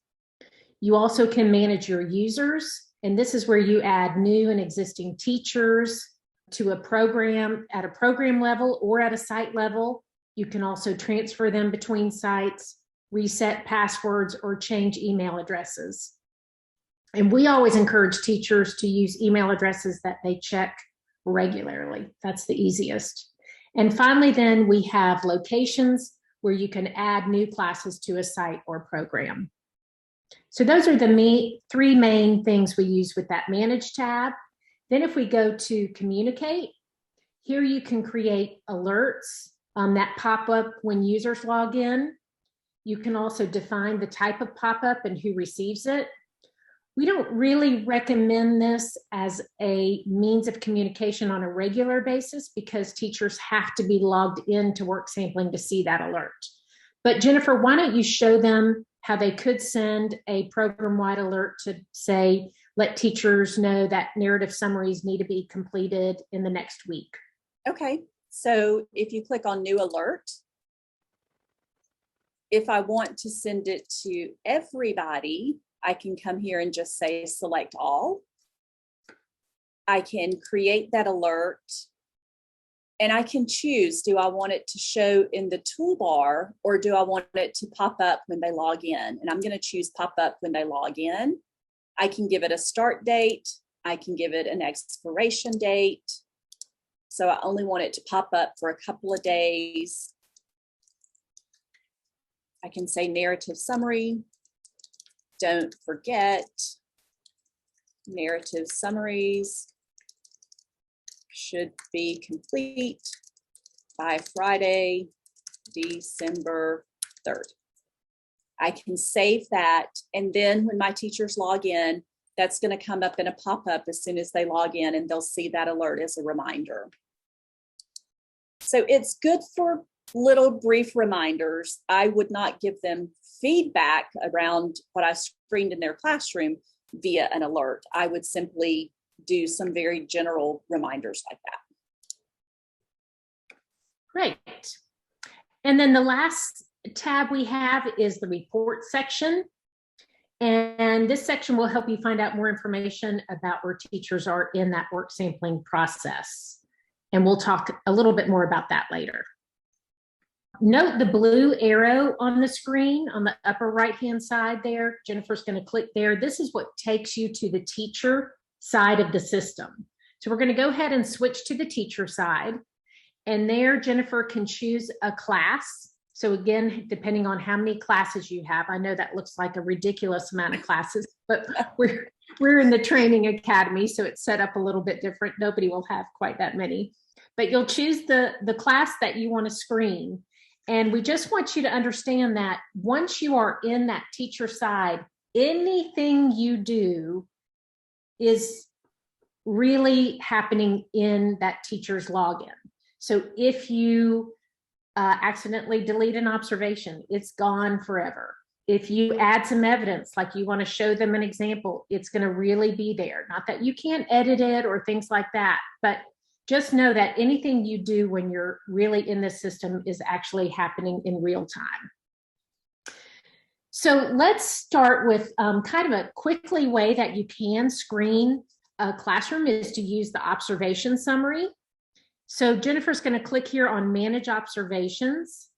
You also can manage your users, and this is where you add new and existing teachers to a program at a program level or at a site level. You can also transfer them between sites, reset passwords, or change email addresses. And we always encourage teachers to use email addresses that they check regularly. That's the easiest. And finally, then we have locations where you can add new classes to a site or program. So those are the 3 main things we use with that Manage tab. Then if we go to Communicate, here you can create alerts that pop up when users log in. You can also define the type of pop-up and who receives it. We don't really recommend this as a means of communication on a regular basis because teachers have to be logged into work sampling to see that alert. But Jennifer, why don't you show them how they could send a program-wide alert to say, let teachers know that narrative summaries need to be completed in the next week. Okay, so if you click on New Alert, if I want to send it to everybody, I can come here and just say select all. I can create that alert and I can choose, do I want it to show in the toolbar or do I want it to pop up when they log in? And I'm going to choose pop up when they log in. I can give it a start date. I can give it an expiration date. So I only want it to pop up for a couple of days. I can say narrative summary. Don't forget, narrative summaries should be complete by Friday, December 3rd. I can save that, and then when my teachers log in, that's going to come up in a pop-up as soon as they log in, and they'll see that alert as a reminder. So it's good for little brief reminders. I would not give them feedback around what I screened in their classroom via an alert. I would simply do some very general reminders like that. Great. And then the last tab we have is the report section. And this section will help you find out more information about where teachers are in that work sampling process. And we'll talk a little bit more about that later. Note the blue arrow on the screen on the upper right-hand side there. Jennifer's going to click there. This is what takes you to the teacher side of the system. So we're going to go ahead and switch to the teacher side. And there, Jennifer can choose a class. So again, depending on how many classes you have, I know that looks like a ridiculous amount of classes, but we're in the training academy, so it's set up a little bit different. Nobody will have quite that many. But you'll choose the class that you want to screen. And we just want you to understand that once you are in that teacher side, anything you do is really happening in that teacher's login. So if you accidentally delete an observation, it's gone forever. If you add some evidence, like you want to show them an example, it's going to really be there. Not that you can't edit it or things like that, but just know that anything you do when you're really in this system is actually happening in real time. So let's start with kind of a quickly way that you can screen a classroom is to use the observation summary. So Jennifer's going to click here on Manage Observations,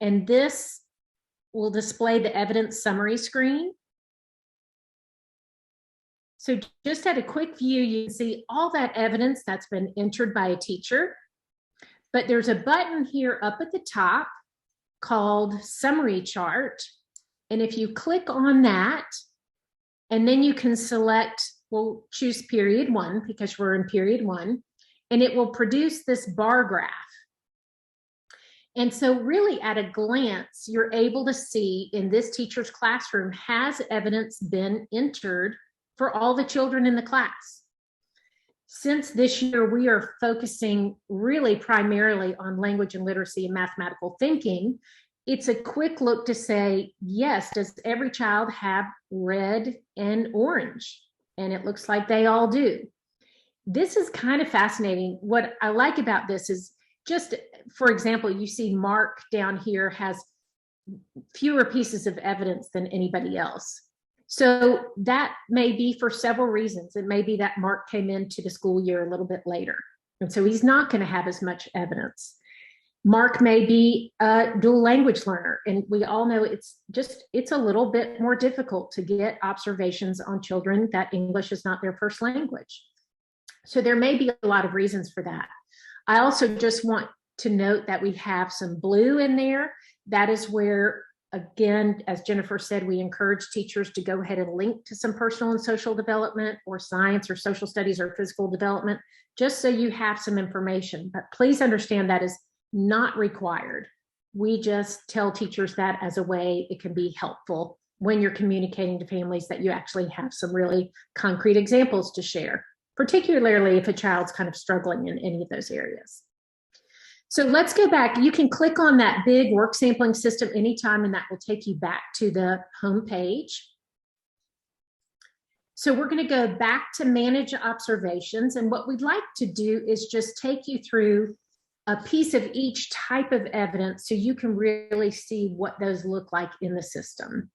and this will display the evidence summary screen. So just at a quick view, you can see all that evidence that's been entered by a teacher, but there's a button here up at the top called Summary Chart. And if you click on that, and then you can select, we'll choose period 1 because we're in period 1, and it will produce this bar graph. And so really at a glance, you're able to see in this teacher's classroom, has evidence been entered for all the children in the class? Since this year, we are focusing really primarily on language and literacy and mathematical thinking, it's a quick look to say, yes, does every child have red and orange? And it looks like they all do. This is kind of fascinating. What I like about this is just, for example, you see Mark down here has fewer pieces of evidence than anybody else. So that may be for several reasons. It may be that Mark came into the school year a little bit later, and so he's not going to have as much evidence. Mark may be a dual language learner, and we all know it's a little bit more difficult to get observations on children that English is not their first language. So there may be a lot of reasons for that. I also just want to note that we have some blue in there. That is where, again, as Jennifer said, we encourage teachers to go ahead and link to some personal and social development or science or social studies or physical development, just so you have some information. But please understand that is not required. We just tell teachers that as a way it can be helpful when you're communicating to families that you actually have some really concrete examples to share, particularly if a child's kind of struggling in any of those areas. So let's go back. You can click on that big work sampling system anytime, and that will take you back to the home page. So we're going to go back to Manage Observations. And what we'd like to do is just take you through a piece of each type of evidence so you can really see what those look like in the system.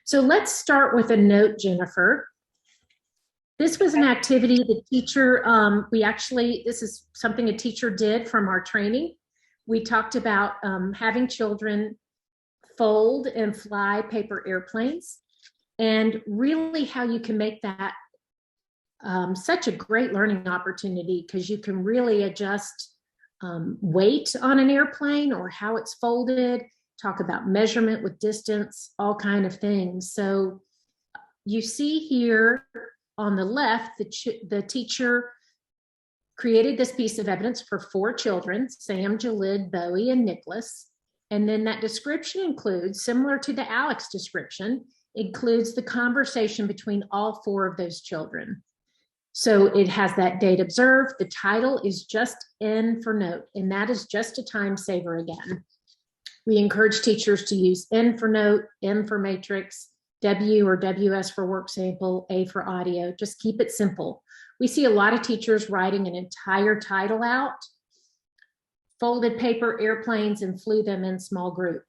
So let's start with a note, Jennifer. This was an activity the teacher, this is something a teacher did from our training. We talked about having children fold and fly paper airplanes, and really how you can make that such a great learning opportunity because you can really adjust weight on an airplane or how it's folded, talk about measurement with distance, all kind of things. So you see here on the left, the teacher created this piece of evidence for 4 children, Sam, Jalid, Bowie, and Nicholas. And then that description includes, similar to the Alex description, includes the conversation between all 4 of those children. So it has that date observed. The title is just N for note, and that is just a time saver again. We encourage teachers to use N for note, M for matrix, W or WS for work sample, A for audio. Just keep it simple. We see a lot of teachers writing an entire title out, folded paper airplanes, and flew them in small group.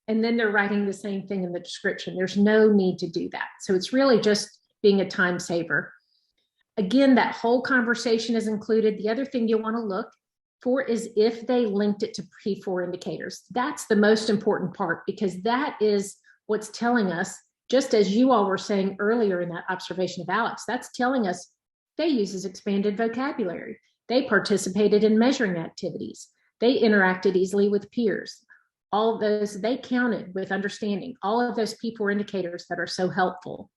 And then they're writing the same thing in the description. There's no need to do that. So it's really just being a time saver. Again, that whole conversation is included. The other thing you want to look for is if they linked it to P4 indicators. That's the most important part, because that is what's telling us, just as you all were saying earlier in that observation of Alex, that's telling us they use expanded vocabulary. They participated in measuring activities. They interacted easily with peers. All of those, they counted with understanding, all of those P4 indicators that are so helpful.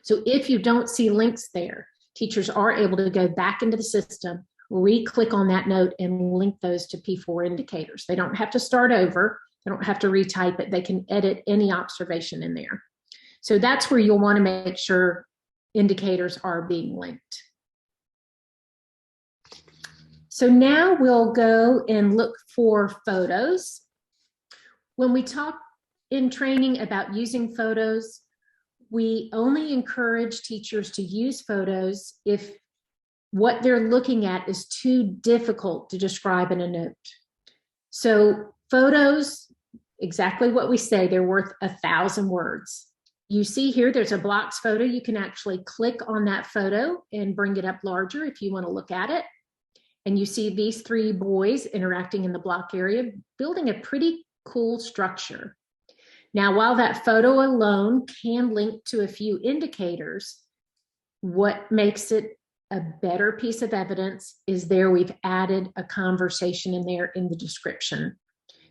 So if you don't see links there, teachers are able to go back into the system, re-click on that note and link those to P4 indicators. They don't have to start over. They don't have to retype it. They can edit any observation in there. So that's where you'll want to make sure indicators are being linked. So now we'll go and look for photos. When we talk in training about using photos, we only encourage teachers to use photos if what they're looking at is too difficult to describe in a note. So photos, exactly what we say, they're worth 1,000 words. You see here, there's a blocks photo. You can actually click on that photo and bring it up larger if you want to look at it. And you see these 3 boys interacting in the block area, building a pretty cool structure. Now, while that photo alone can link to a few indicators, what makes it a better piece of evidence is there we've added a conversation in there in the description.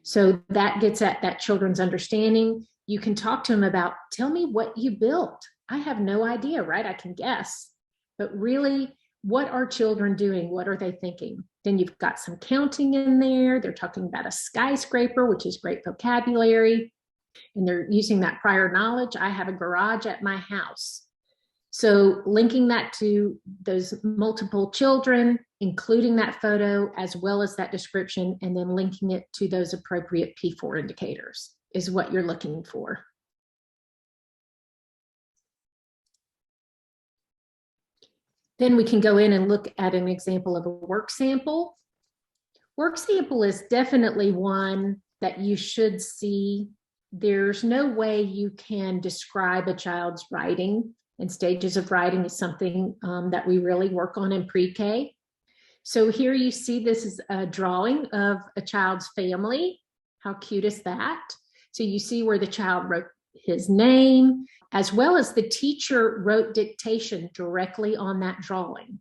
So that gets at that children's understanding. You can talk to them about, tell me what you built. I have no idea, right? I can guess. But really, what are children doing? What are they thinking? Then you've got some counting in there. They're talking about a skyscraper, which is great vocabulary. And they're using that prior knowledge. I have a garage at my house. So linking that to those multiple children, including that photo, as well as that description, and then linking it to those appropriate P4 indicators is what you're looking for. Then we can go in and look at an example of a work sample. Work sample is definitely one that you should see. There's no way you can describe a child's writing, and stages of writing is something that we really work on in pre-K. So here you see this is a drawing of a child's family. How cute is that? So you see where the child wrote his name, as well as the teacher wrote dictation directly on that drawing.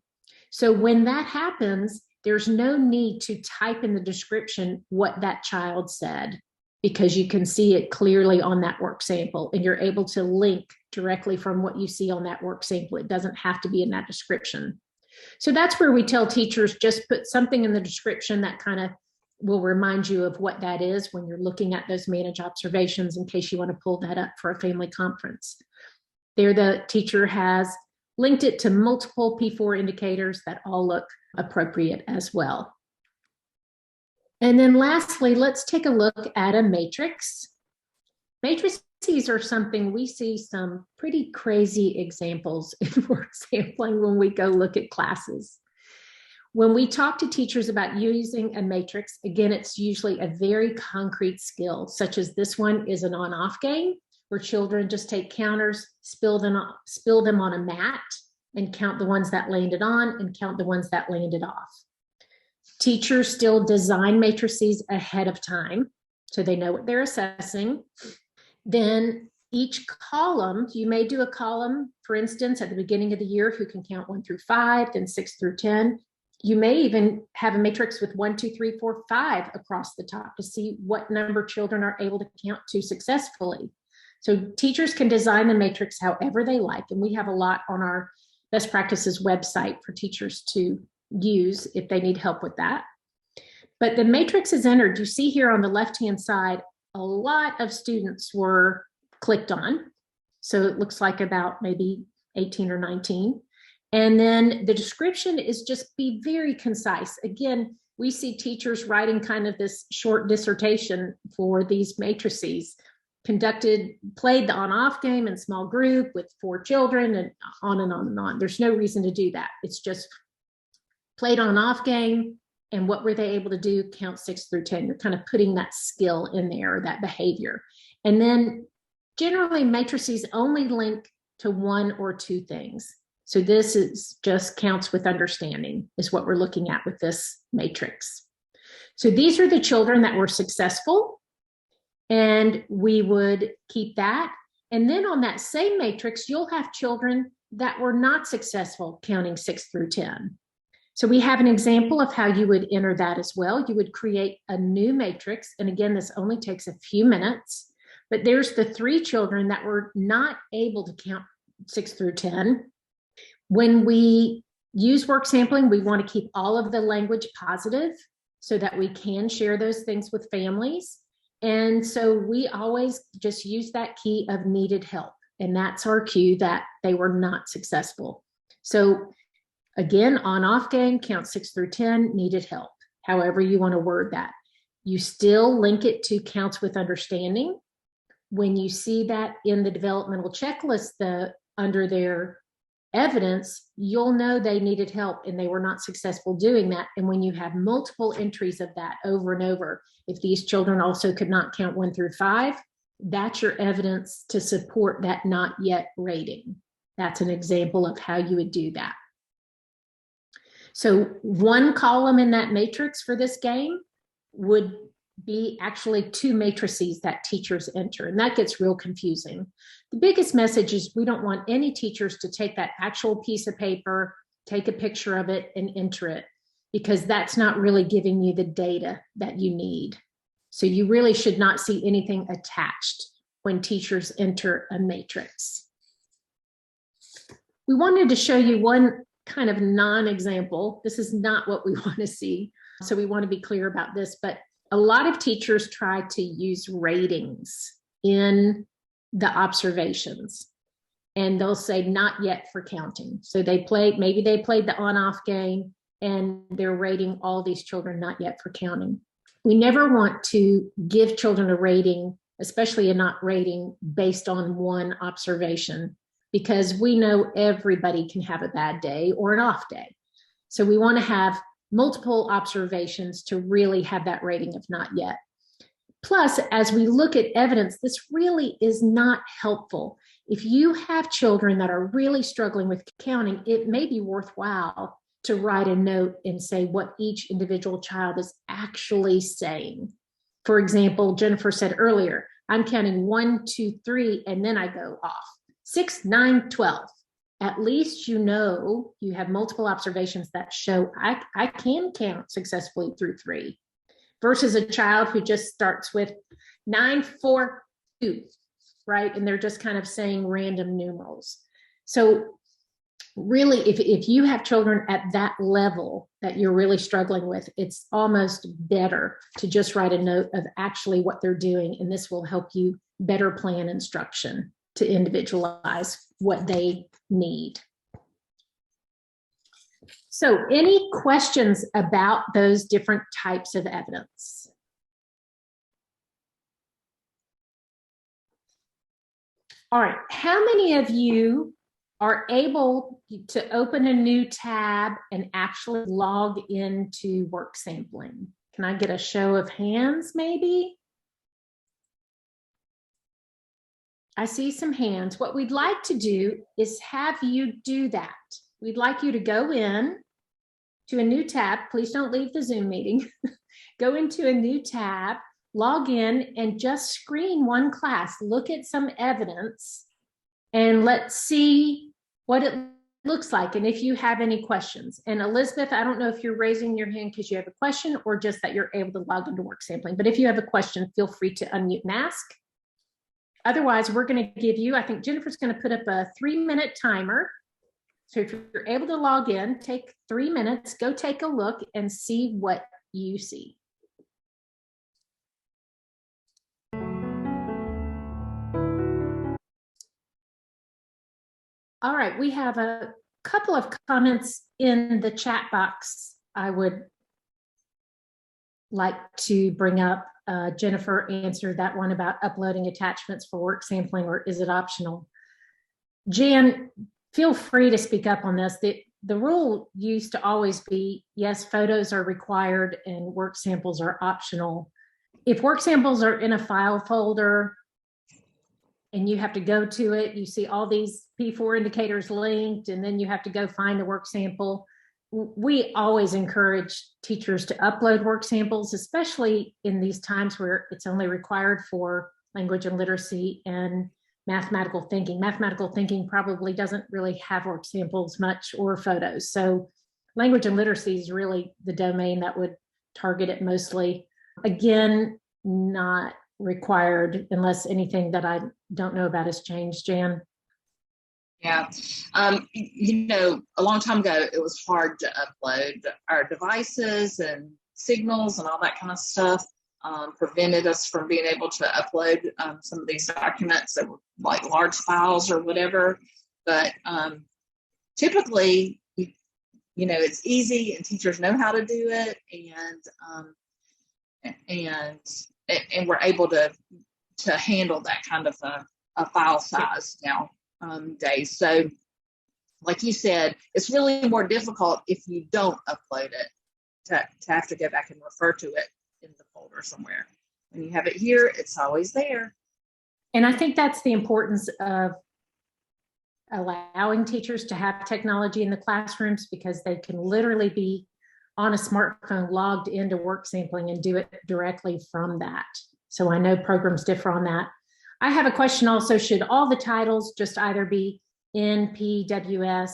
So when that happens, there's no need to type in the description what that child said, because you can see it clearly on that work sample and you're able to link directly from what you see on that work sample. It doesn't have to be in that description. So that's where we tell teachers, just put something in the description that kind of will remind you of what that is when you're looking at those manage observations, in case you want to pull that up for a family conference. There, the teacher has linked it to multiple P4 indicators that all look appropriate as well. And then lastly, let's take a look at a matrix. Matrices are something we see some pretty crazy examples in work sampling when we go look at classes. When we talk to teachers about using a matrix, again, it's usually a very concrete skill, such as this one is an on-off game, where children just take counters, spill them on a mat, and count the ones that landed on and count the ones that landed off. Teachers still design matrices ahead of time, so they know what they're assessing. Then each column, you may do a column, for instance, at the beginning of the year, who can count 1 through 5, then 6 through 10. You may even have a matrix with 1, 2, 3, 4, 5 across the top to see what number children are able to count to successfully. So teachers can design the matrix however they like, and we have a lot on our best practices website for teachers to use if they need help with that. But the matrix is entered. You see here on the left-hand side, a lot of students were clicked on. So it looks like about maybe 18 or 19. And then the description is just be very concise. Again, we see teachers writing kind of this short dissertation for these matrices. Played the on-off game in small group with 4 children, and on and on and on. There's no reason to do that. It's just played on-off game, and what were they able to do? Count 6 through 10. You're kind of putting that skill in there, that behavior. And then generally matrices only link to 1 or 2 things. So this is just counts with understanding is what we're looking at with this matrix. So these are the children that were successful, and we would keep that. And then on that same matrix, you'll have children that were not successful counting 6 through 10. So we have an example of how you would enter that as well. You would create a new matrix. And again, this only takes a few minutes, but there's the 3 children that were not able to count 6 through 10. When we use work sampling, we want to keep all of the language positive so that we can share those things with families. And so we always just use that key of needed help. And that's our cue that they were not successful. So again, on-off game, count 6 through 10, needed help. However you want to word that. You still link it to counts with understanding. When you see that in the developmental checklist, under their evidence, you'll know they needed help and they were not successful doing that. And when you have multiple entries of that over and over, if these children also could not count 1 through 5, that's your evidence to support that not yet rating. That's an example of how you would do that. So 1 column in that matrix for this game would be actually 2 matrices that teachers enter, and that gets real confusing. The biggest message is we don't want any teachers to take that actual piece of paper, take a picture of it, and enter it, because that's not really giving you the data that you need. So you really should not see anything attached when teachers enter a matrix. We wanted to show you one kind of non-example. This is not what we want to see, so we want to be clear about this, but a lot of teachers try to use ratings in the observations, and they'll say not yet for counting. So maybe they played the on-off game and they're rating all these children not yet for counting. We never want to give children a rating, especially a not rating based on one observation, because we know everybody can have a bad day or an off day. So we want to have multiple observations to really have that rating of not yet. Plus, as we look at evidence, this really is not helpful. If you have children that are really struggling with counting, it may be worthwhile to write a note and say what each individual child is actually saying. For example, Jennifer said earlier, I'm counting 1, 2, 3, and then I go off. 6, 9, 12. At least you know you have multiple observations that show I can count successfully through 3, versus a child who just starts with 9, 4, 2, right? And they're just kind of saying random numerals. So really, if you have children at that level that you're really struggling with, it's almost better to just write a note of actually what they're doing, and this will help you better plan instruction to individualize what they need. So any questions about those different types of evidence? All right, how many of you are able to open a new tab and actually log into work sampling? Can I get a show of hands maybe? I see some hands. What we'd like to do is have you do that. We'd like you to go in to a new tab. Please don't leave the Zoom meeting. Go into a new tab log in and just screen one class, look at some evidence, and let's see what it looks like, and if you have any questions. And Elizabeth, I don't know if you're raising your hand because you have a question or just that you're able to log into work sampling, but if you have a question, feel free to unmute and ask. Otherwise, we're going to give you, I think Jennifer's going to put up a 3-minute timer. So if you're able to log in, take 3 minutes, go take a look and see what you see. All right, we have a couple of comments in the chat box I would like to bring up. Jennifer answered that one about uploading attachments for work sampling, or is it optional? Jan, feel free to speak up on this. The rule used to always be, yes, photos are required and work samples are optional. If work samples are in a file folder and you have to go to it, you see all these P4 indicators linked, and then you have to go find the work sample. We always encourage teachers to upload work samples, especially in these times where it's only required for language and literacy and mathematical thinking. Mathematical thinking probably doesn't really have work samples much or photos. So language and literacy is really the domain that would target it mostly. Again, not required unless anything that I don't know about has changed. Jan? Yeah. A long time ago, it was hard to upload our devices and signals and all that kind of stuff. Prevented us from being able to upload some of these documents that were like large files or whatever. But typically, it's easy and teachers know how to do it, and we're able to handle that kind of a file size nowadays. So, like you said, it's really more difficult if you don't upload it to have to go back and refer to it in the folder somewhere. When you have it here, it's always there. And I think that's the importance of allowing teachers to have technology in the classrooms, because they can literally be on a smartphone logged into work sampling and do it directly from that. So I know programs differ on that. I have a question also, should all the titles just either be NPWS?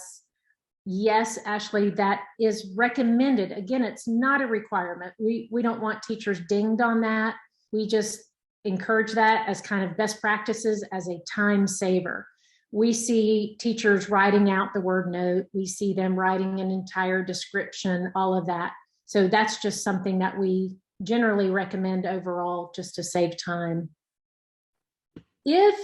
Yes, Ashley, that is recommended. Again, it's not a requirement. We don't want teachers dinged on that. We just encourage that as kind of best practices, as a time saver. We see teachers writing out the word note. We see them writing an entire description, all of that. So that's just something that we generally recommend overall, just to save time. If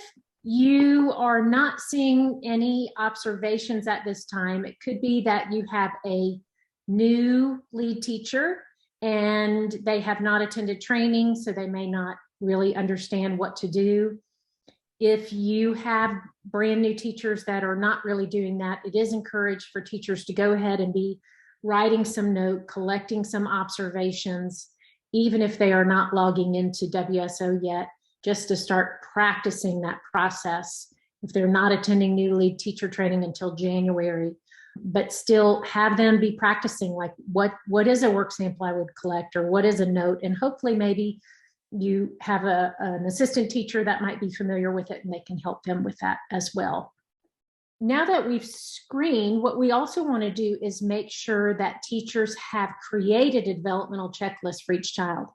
you are not seeing any observations at this time, it could be that you have a new lead teacher and they have not attended training, so they may not really understand what to do. If you have brand new teachers that are not really doing that, it is encouraged for teachers to go ahead and be writing some note, collecting some observations, even if they are not logging into WSO yet, just to start practicing that process. If they're not attending new lead teacher training until January, but still have them be practicing, like what is a work sample I would collect, or what is a note, and hopefully maybe you have an assistant teacher that might be familiar with it and they can help them with that as well. Now that we've screened, what we also want to do is make sure that teachers have created a developmental checklist for each child.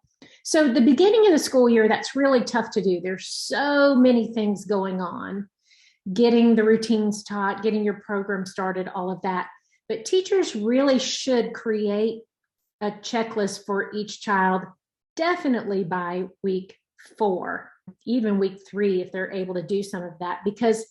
So the beginning of the school year, that's really tough to do. There's so many things going on, getting the routines taught, getting your program started, all of that. But teachers really should create a checklist for each child, definitely by week 4, even week 3, if they're able to do some of that, because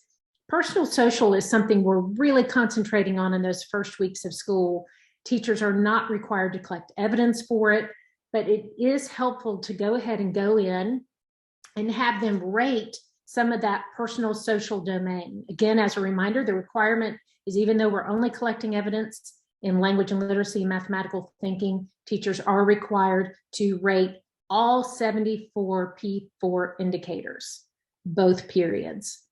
personal social is something we're really concentrating on in those first weeks of school. Teachers are not required to collect evidence for it, but it is helpful to go ahead and go in and have them rate some of that personal social domain. Again, as a reminder, the requirement is, even though we're only collecting evidence in language and literacy and mathematical thinking, teachers are required to rate all 74 P4 indicators, both periods.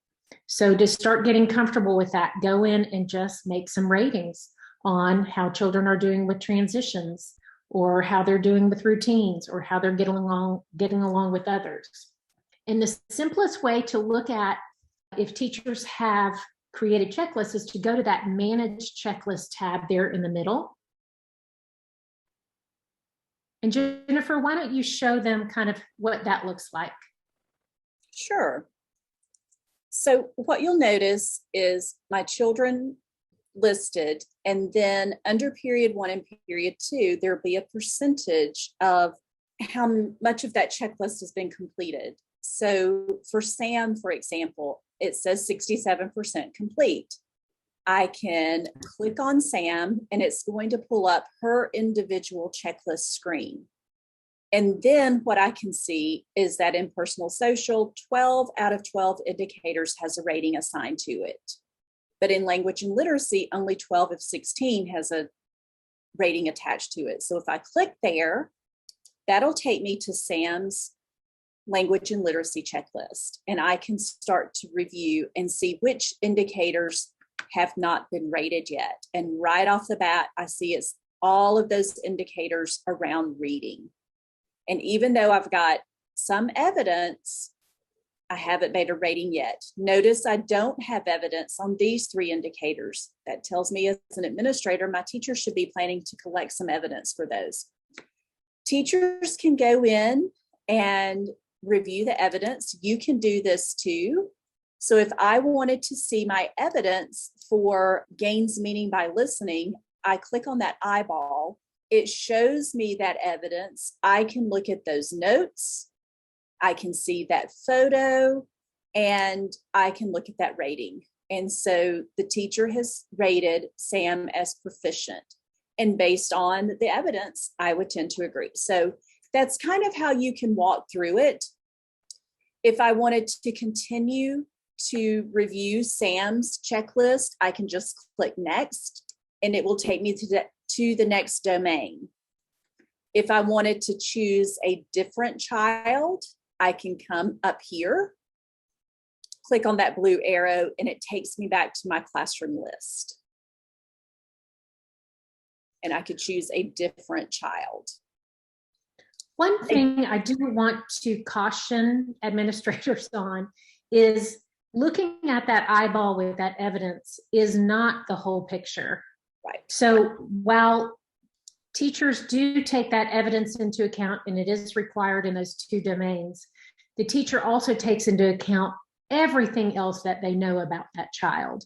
So to start getting comfortable with that, go in and just make some ratings on how children are doing with transitions, or how they're doing with routines, or how they're getting along with others. And the simplest way to look at if teachers have created checklists is to go to that Manage Checklist tab there in the middle. And Jennifer, why don't you show them kind of what that looks like? Sure. So what you'll notice is my children listed, and then under period 1 and period 2, there'll be a percentage of how much of that checklist has been completed. So for Sam, for example, it says 67% complete. I can click on Sam and it's going to pull up her individual checklist screen. And then what I can see is that in personal social, 12 out of 12 indicators has a rating assigned to it. But in language and literacy, only 12 of 16 has a rating attached to it. So if I click there, that'll take me to Sam's language and literacy checklist. And I can start to review and see which indicators have not been rated yet. And right off the bat, I see it's all of those indicators around reading. And even though I've got some evidence, I haven't made a rating yet. Notice I don't have evidence on these 3 indicators. That tells me as an administrator, my teacher should be planning to collect some evidence for those. Teachers can go in and review the evidence. You can do this too. So if I wanted to see my evidence for gains meaning by listening, I click on that eyeball. It shows me that evidence. I can look at those notes. I can see that photo, and I can look at that rating. And so the teacher has rated Sam as proficient. And based on the evidence, I would tend to agree. So that's kind of how you can walk through it. If I wanted to continue to review Sam's checklist, I can just click next, and it will take me to the next domain. If I wanted to choose a different child, I can come up here, click on that blue arrow, and it takes me back to my classroom list. And I could choose a different child. One thing I do want to caution administrators on is looking at that eyeball with that evidence is not the whole picture. Right. So while teachers do take that evidence into account, and it is required in those 2 domains, the teacher also takes into account everything else that they know about that child.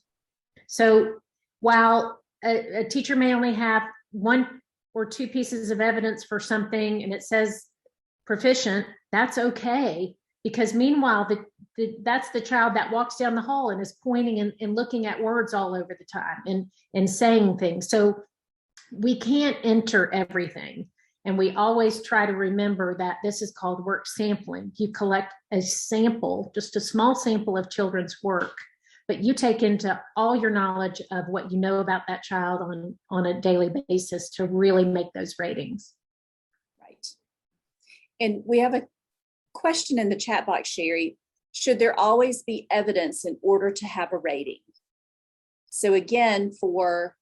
So while a teacher may only have 1 or 2 pieces of evidence for something and it says proficient, that's okay, because meanwhile, that's the child that walks down the hall and is pointing and looking at words all over the time and saying things. So we can't enter everything. And we always try to remember that this is called work sampling. You collect a sample, just a small sample of children's work, but you take into all your knowledge of what you know about that child on a daily basis to really make those ratings. Right. And we have a question in the chat box, Sherry. Should there always be evidence in order to have a rating? So again, for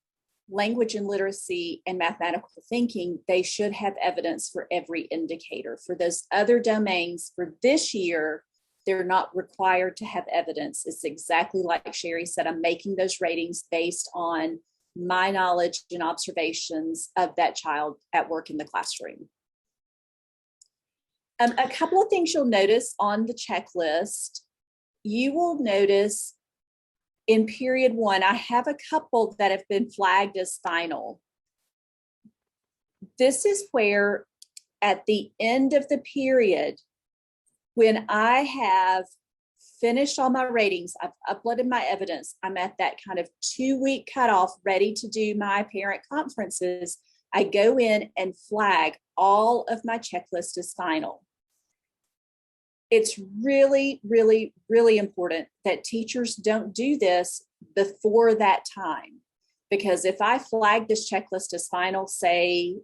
language and literacy and mathematical thinking, they should have evidence for every indicator. For those other domains, for this year, they're not required to have evidence. It's exactly like Sherry said, I'm making those ratings based on my knowledge and observations of that child at work in the classroom. A couple of things you'll notice on the checklist. You will notice in period 1, I have a couple that have been flagged as final. This is where at the end of the period, when I have finished all my ratings, I've uploaded my evidence, I'm at that kind of 2-week cutoff, ready to do my parent conferences, I go in and flag all of my checklist as final. It's really, really, really important that teachers don't do this before that time. Because if I flag this checklist as final, say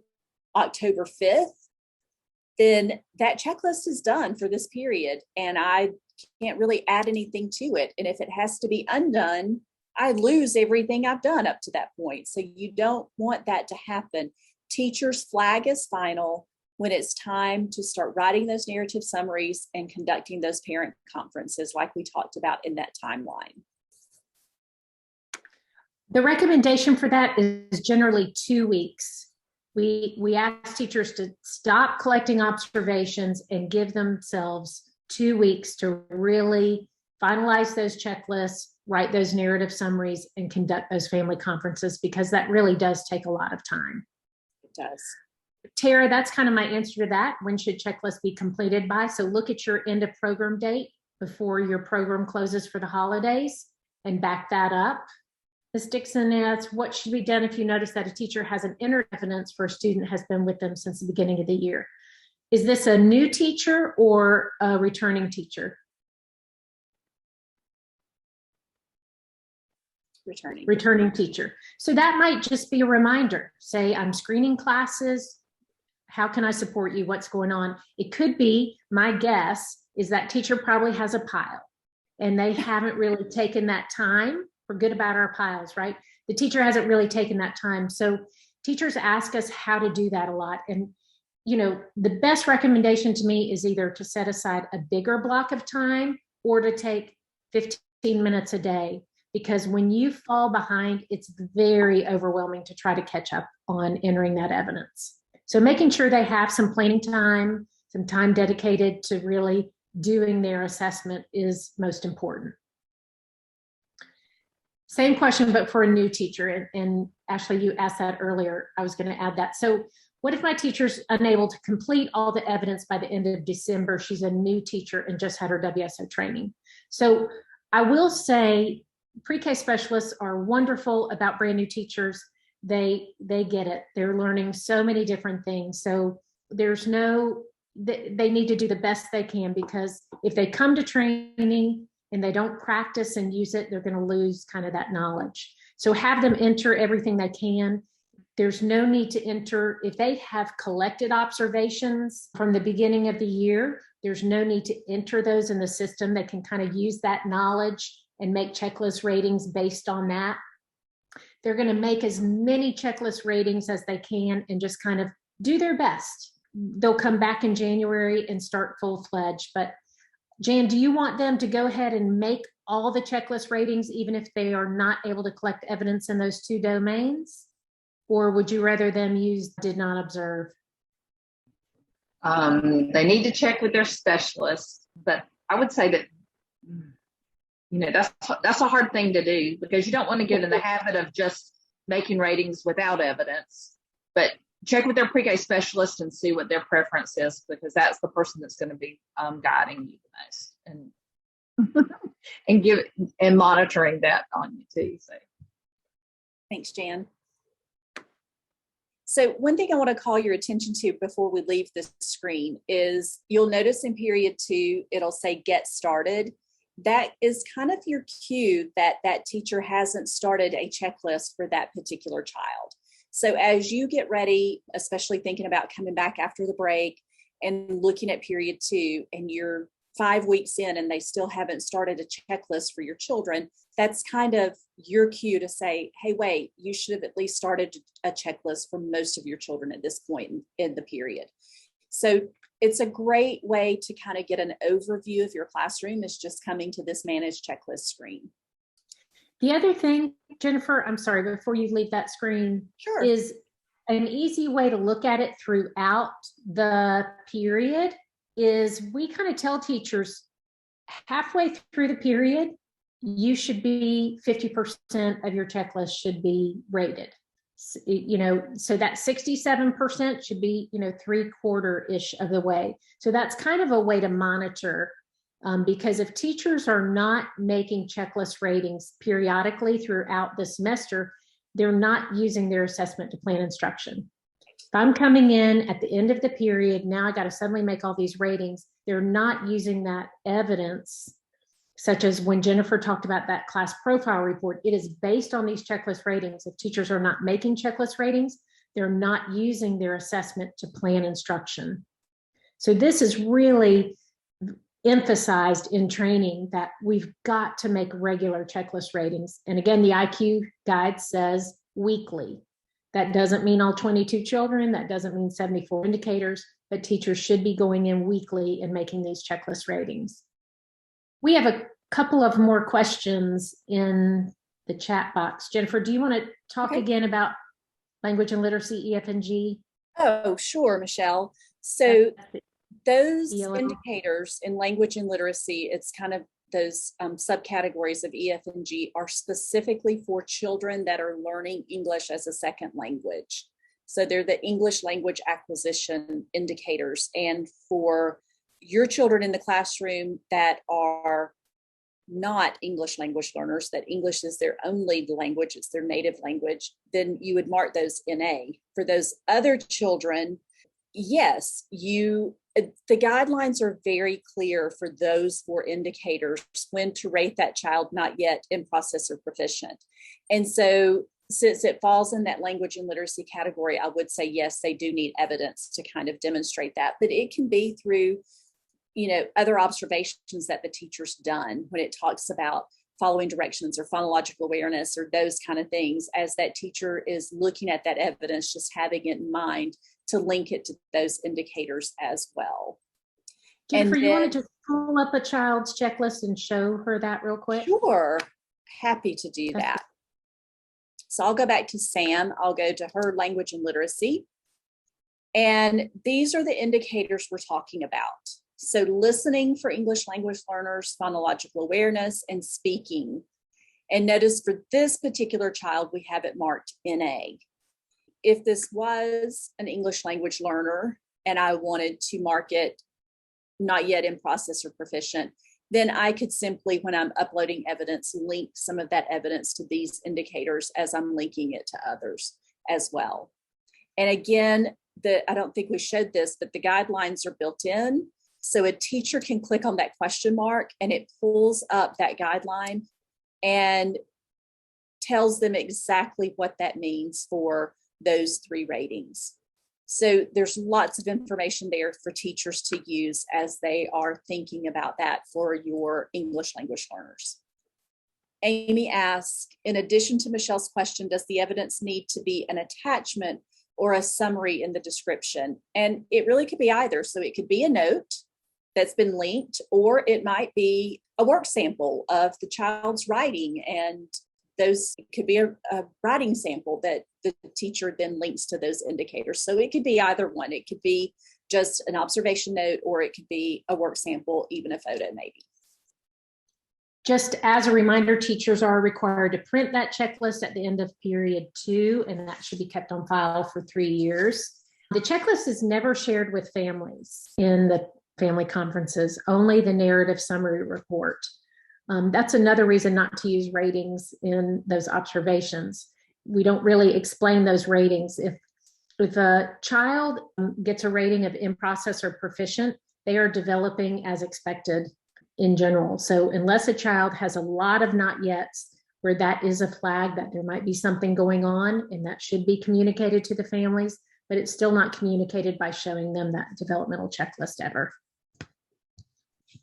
October 5th, then that checklist is done for this period and I can't really add anything to it. And if it has to be undone, I lose everything I've done up to that point. So you don't want that to happen. Teachers flag as final when it's time to start writing those narrative summaries and conducting those parent conferences like we talked about in that timeline. The recommendation for that is generally 2 weeks. We ask teachers to stop collecting observations and give themselves 2 weeks to really finalize those checklists, write those narrative summaries, and conduct those family conferences, because that really does take a lot of time. It does. Tara, that's kind of my answer to that. When should checklists be completed by? So look at your end of program date before your program closes for the holidays and back that up. Ms. Dixon asks, what should be done if you notice that a teacher hasn't entered evidence for a student has been with them since the beginning of the year? Is this a new teacher or a returning teacher? Returning teacher. So that might just be a reminder. Say, I'm screening classes. How can I support you? What's going on? It could be, my guess is that teacher probably has a pile and they haven't really taken that time. We're good about our piles, right? The teacher hasn't really taken that time. So teachers ask us how to do that a lot. And, you know, the best recommendation to me is either to set aside a bigger block of time or to take 15 minutes a day, because when you fall behind, it's very overwhelming to try to catch up on entering that evidence. So making sure they have some planning time, some time dedicated to really doing their assessment is most important. Same question, but for a new teacher. And Ashley, you asked that earlier. I was going to add that. So what if my teacher's unable to complete all the evidence by the end of December? She's a new teacher and just had her WSO training. So I will say pre-K specialists are wonderful about brand new teachers. They get it. They're learning so many different things. So there's no, they need to do the best they can, because if they come to training and they don't practice and use it, they're going to lose kind of that knowledge. So have them enter everything they can. There's no need to enter, if they have collected observations from the beginning of the year, there's no need to enter those in the system. They can kind of use that knowledge and make checklist ratings based on that. They're going to make as many checklist ratings as they can and just kind of do their best. They'll come back in January and start full-fledged. But Jan, do you want them to go ahead and make all the checklist ratings, even if they are not able to collect evidence in those 2 domains? Or would you rather them use did not observe? They need to check with their specialist, but I would say that, you know, that's a hard thing to do, because you don't want to get in the habit of just making ratings without evidence. But check with their pre-K specialist and see what their preference is, because that's the person that's going to be guiding you the most and monitoring that on you too. So thanks, Jan. So one thing I want to call your attention to before we leave this screen is you'll notice in period 2, it'll say get started. That is kind of your cue that that teacher hasn't started a checklist for that particular child. So as you get ready, especially thinking about coming back after the break and looking at period 2, and you're 5 weeks in and they still haven't started a checklist for your children, that's kind of your cue to say, hey, wait, you should have at least started a checklist for most of your children at this point in the period. So it's a great way to kind of get an overview of your classroom, is just coming to this managed checklist screen. The other thing, Jennifer, I'm sorry, before you leave that screen, Sure. is an easy way to look at it throughout the period is we kind of tell teachers halfway through the period, you should be 50% of your checklist should be rated. You know, so that 67% should be, you know, 3/4-ish of the way. So that's kind of a way to monitor. Because if teachers are not making checklist ratings periodically throughout the semester, they're not using their assessment to plan instruction. If I'm coming in at the end of the period, now I got to suddenly make all these ratings, they're not using that evidence, such as when Jennifer talked about that class profile report, it is based on these checklist ratings. If teachers are not making checklist ratings, they're not using their assessment to plan instruction. So this is really emphasized in training, that we've got to make regular checklist ratings. And again, the IQ guide says weekly. That doesn't mean all 22 children. That doesn't mean 74 indicators, but teachers should be going in weekly and making these checklist ratings. We have a couple of more questions in the chat box. Jennifer, do you want to talk again about language and literacy, EF and G? Oh, sure, Michelle. So those indicators in language and literacy, it's kind of those subcategories of EF and G are specifically for children that are learning English as a second language. So they're the English language acquisition indicators. And for your children in the classroom that are not English language learners, that English is their only language, it's their native language, then you would mark those NA. For those other children, yes, the guidelines are very clear for those 4 indicators when to rate that child not yet in process or proficient. And so since it falls in that language and literacy category, I would say, yes, they do need evidence to kind of demonstrate that, but it can be through, other observations that the teacher's done when it talks about following directions or phonological awareness or those kind of things, as that teacher is looking at that evidence, just having it in mind to link it to those indicators as well. Jennifer, you wanted to pull up a child's checklist and show her that real quick? Sure, happy to do that. So I'll go back to Sam. I'll go to her language and literacy. And these are the indicators we're talking about. So listening for English language learners, phonological awareness, and speaking. And notice for this particular child, we have it marked NA. If this was an English language learner and I wanted to mark it not yet in process or proficient, then I could simply, when I'm uploading evidence, link some of that evidence to these indicators as I'm linking it to others as well. And again, I don't think we showed this, but the guidelines are built in. So a teacher can click on that question mark and it pulls up that guideline and tells them exactly what that means for those 3 ratings. So there's lots of information there for teachers to use as they are thinking about that for your English language learners. Amy asks, in addition to Michelle's question, does the evidence need to be an attachment or a summary in the description? And it really could be either. So it could be a note that's been linked, or it might be a work sample of the child's writing, and those could be a writing sample that the teacher then links to those indicators. So it could be either one. It could be just an observation note, or it could be a work sample, even a photo maybe. Just as a reminder, teachers are required to print that checklist at the end of period 2, and that should be kept on file for 3 years. The checklist is never shared with families in the family conferences, only the narrative summary report. That's another reason not to use ratings in those observations. We don't really explain those ratings. If a child gets a rating of in process or proficient, they are developing as expected in general. So unless a child has a lot of not yets, where that is a flag that there might be something going on, and that should be communicated to the families, but it's still not communicated by showing them that developmental checklist ever.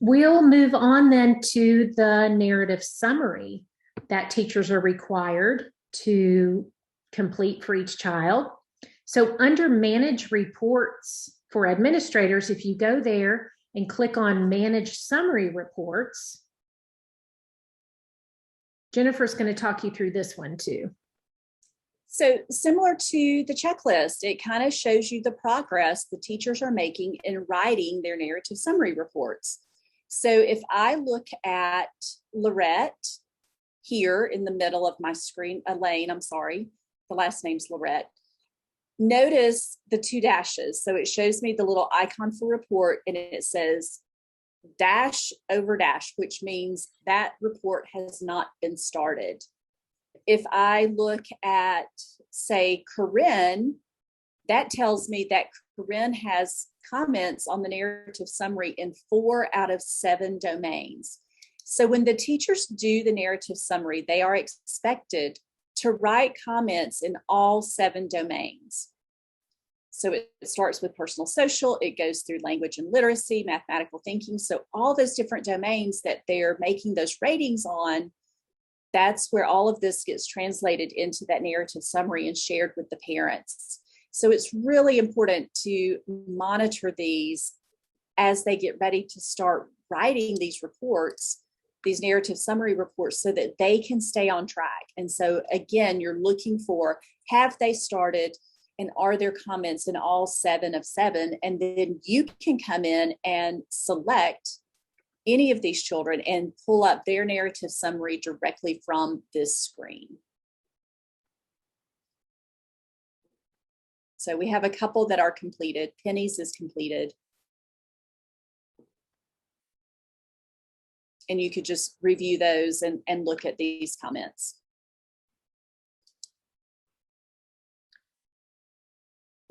We'll move on then to the narrative summary that teachers are required to complete for each child. So under Manage Reports for administrators, if you go there and click on Manage Summary Reports, Jennifer's going to talk you through this one too. So similar to the checklist, it kind of shows you the progress the teachers are making in writing their narrative summary reports. So if I look at Lorette here in the middle of my screen, Elaine, I'm sorry, the last name's Lorette. Notice the 2 dashes. So it shows me the little icon for report, and it says dash over dash, which means that report has not been started. If I look at, say, Corinne, that tells me that Corinne has comments on the narrative summary in 4 out of 7 domains. So when the teachers do the narrative summary, they are expected to write comments in all 7 domains. So it starts with personal social, it goes through language and literacy, mathematical thinking. So all those different domains that they're making those ratings on, that's where all of this gets translated into that narrative summary and shared with the parents. So it's really important to monitor these as they get ready to start writing these reports, these narrative summary reports, so that they can stay on track. And so again, you're looking for, have they started, and are there comments in all 7 of 7? And then you can come in and select any of these children and pull up their narrative summary directly from this screen. So we have a couple that are completed. Penny's is completed. And you could just review those and look at these comments.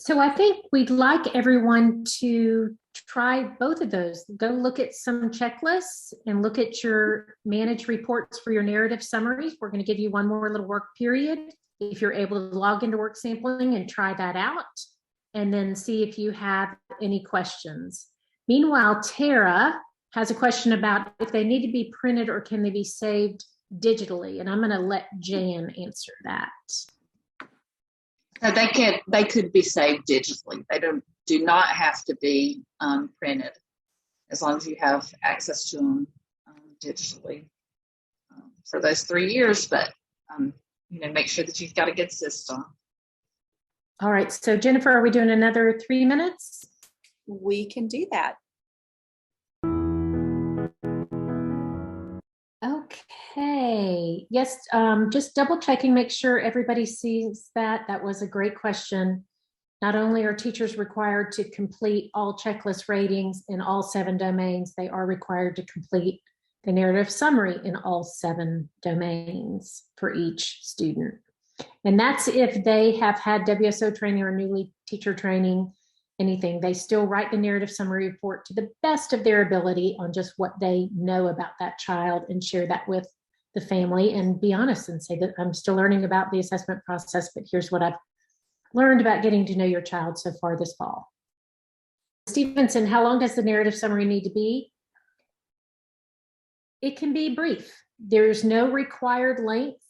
So I think we'd like everyone to try both of those. Go look at some checklists and look at your managed reports for your narrative summaries. We're going to give you one more little work period. If you're able to log into work sampling and try that out, and then see if you have any questions. Meanwhile, Tara has a question about if they need to be printed or can they be saved digitally. And I'm going to let Jan answer that. So they could be saved digitally. They do not have to be printed, as long as you have access to them digitally for those 3 years. But make sure that you've got a good system. All right. So Jennifer, are we doing another 3 minutes? We can do that. Okay. Yes. Just double checking, make sure everybody sees that. That was a great question. Not only are teachers required to complete all checklist ratings in all 7 domains, they are required to complete the narrative summary in all 7 domains for each student. And that's if they have had WSO training or newly teacher training, anything. They still write the narrative summary report to the best of their ability on just what they know about that child and share that with the family and be honest and say that I'm still learning about the assessment process, but here's what I've learned about getting to know your child so far this fall. Stevenson, how long does the narrative summary need to be? It can be brief. There's no required length.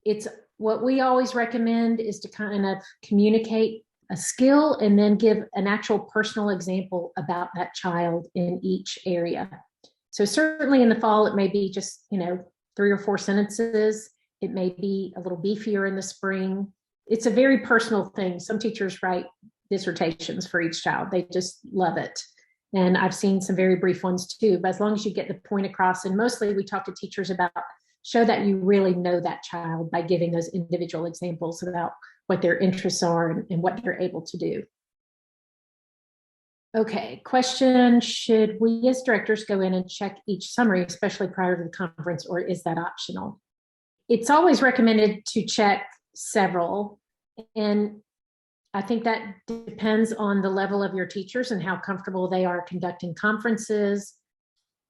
It's what we always recommend is to kind of communicate a skill and then give an actual personal example about that child in each area. So certainly in the fall, it may be just, 3 or 4 sentences. It may be a little beefier in the spring. It's a very personal thing. Some teachers write dissertations for each child. They just love it. And I've seen some very brief ones too, but as long as you get the point across, and mostly we talk to teachers about show that you really know that child by giving those individual examples about what their interests are and what they're able to do. Okay, question, should we as directors go in and check each summary, especially prior to the conference, or is that optional? It's always recommended to check several, and I think that depends on the level of your teachers and how comfortable they are conducting conferences,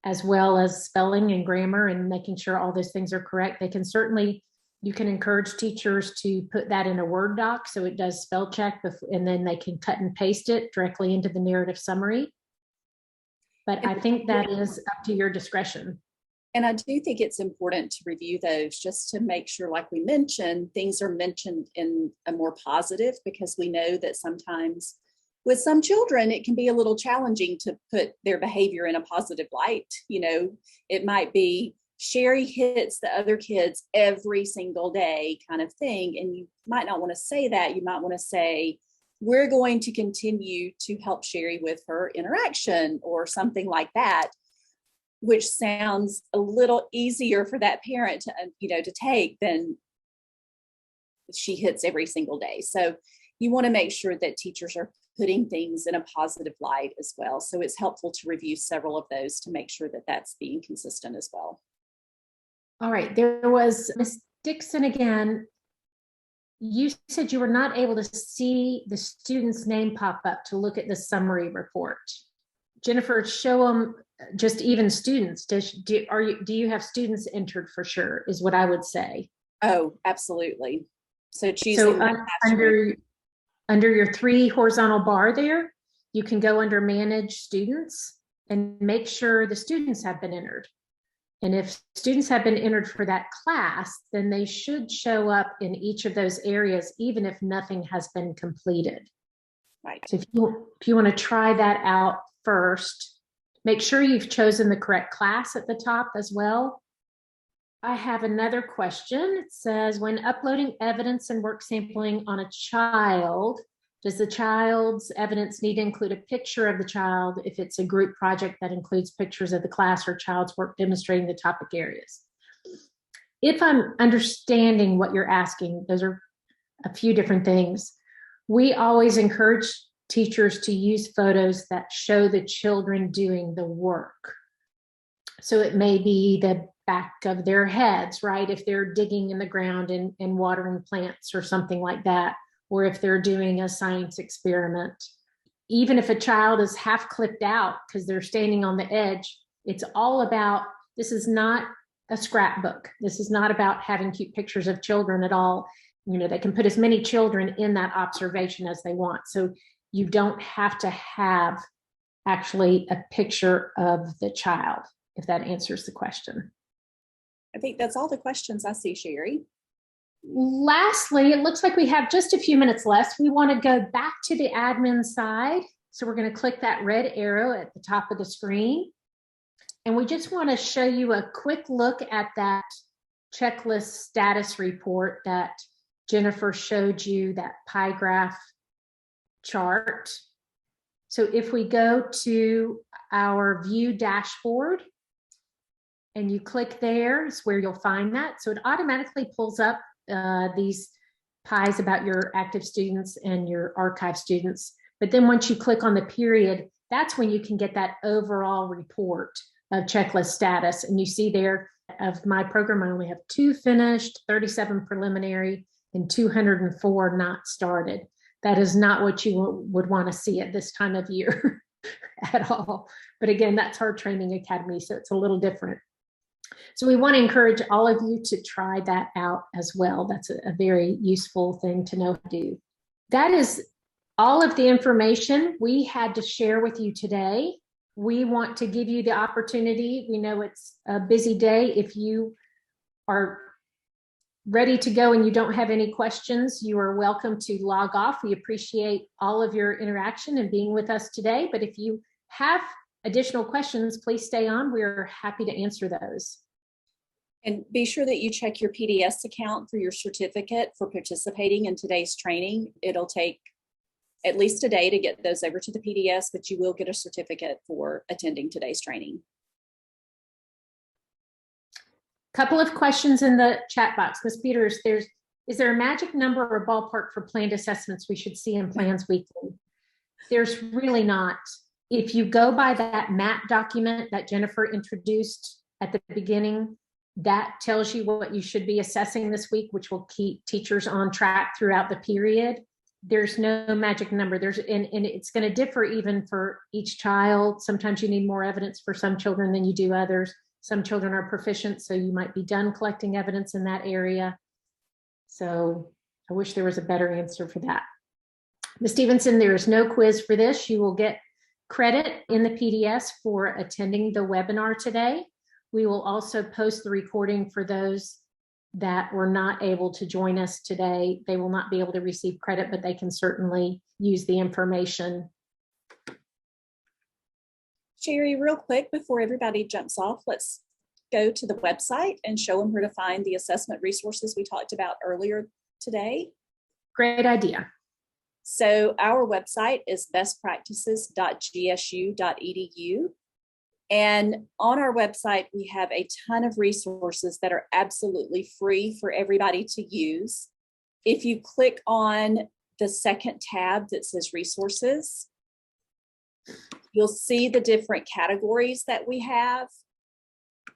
as well as spelling and grammar and making sure all those things are correct. They can certainly, you can encourage teachers to put that in a Word doc so it does spell check, and then they can cut and paste it directly into the narrative summary. But I think that is up to your discretion. And I do think it's important to review those just to make sure, like we mentioned, things are mentioned in a more positive, because we know that sometimes with some children, it can be a little challenging to put their behavior in a positive light. It might be Sherry hits the other kids every single day kind of thing. And you might not want to say that. You might want to say, we're going to continue to help Sherry with her interaction or something like that, which sounds a little easier for that parent to take than she hits every single day. So you want to make sure that teachers are putting things in a positive light as well. So it's helpful to review several of those to make sure that that's being consistent as well. All right, there was Ms. Dixon again. You said you were not able to see the student's name pop up to look at the summary report. Jennifer, show them just even students. Do you have students entered for sure, is what I would say. Oh, absolutely. So choosing under your 3 horizontal bar there, you can go under manage students and make sure the students have been entered. And if students have been entered for that class, then they should show up in each of those areas, even if nothing has been completed. Right. So if you want to try that out first, make sure you've chosen the correct class at the top as well. I have another question. It says, when uploading evidence and work sampling on a child, does the child's evidence need to include a picture of the child if it's a group project that includes pictures of the class or child's work demonstrating the topic areas? If I'm understanding what you're asking, those are a few different things. We always encourage teachers to use photos that show the children doing the work. So it may be the back of their heads, right? If they're digging in the ground and watering plants or something like that, or if they're doing a science experiment. Even if a child is half clipped out because they're standing on the edge, it's all about, this is not a scrapbook. This is not about having cute pictures of children at all. You know, they can put as many children in that observation as they want. So you don't have to have actually a picture of the child, if that answers the question. I think that's all the questions I see, Sherry. Lastly, it looks like we have just a few minutes left. We want to go back to the admin side. So we're going to click that red arrow at the top of the screen. And we just want to show you a quick look at that checklist status report that Jennifer showed you, that pie graph chart. So if we go to our view dashboard and you click there, is where you'll find that. So it automatically pulls up these pies about your active students and your archive students. But then once you click on the period, that's when you can get that overall report of checklist status. And you see there, of my program, I only have 2 finished, 37 preliminary, and 204 not started. That is not what you would want to see at this time of year at all. But again, that's our training academy, so it's a little different. So we want to encourage all of you to try that out as well. That's a very useful thing to know how to do. That is all of the information we had to share with you today. We want to give you the opportunity. We know it's a busy day. If you are ready to go and you don't have any questions, you are welcome to log off. We appreciate all of your interaction and being with us today. But if you have additional questions, please stay on. We're happy to answer those. And be sure that you check your PDS account for your certificate for participating in today's training. It'll take at least a day to get those over to the PDS, but you will get a certificate for attending today's training. Couple of questions in the chat box. Ms. Peters, is there a magic number or ballpark for planned assessments we should see in plans weekly? There's really not. If you go by that map document that Jennifer introduced at the beginning, that tells you what you should be assessing this week, which will keep teachers on track throughout the period. There's no magic number. And it's going to differ even for each child. Sometimes you need more evidence for some children than you do others. Some children are proficient, so you might be done collecting evidence in that area. So I wish there was a better answer for that. Ms. Stevenson, there is no quiz for this. You will get credit in the PDS for attending the webinar today. We will also post the recording for those that were not able to join us today. They will not be able to receive credit, but they can certainly use the information. Sherry, real quick, before everybody jumps off, let's go to the website and show them where to find the assessment resources we talked about earlier today. Great idea. So our website is bestpractices.gsu.edu. And on our website, we have a ton of resources that are absolutely free for everybody to use. If you click on the second tab that says resources, you'll see the different categories that we have.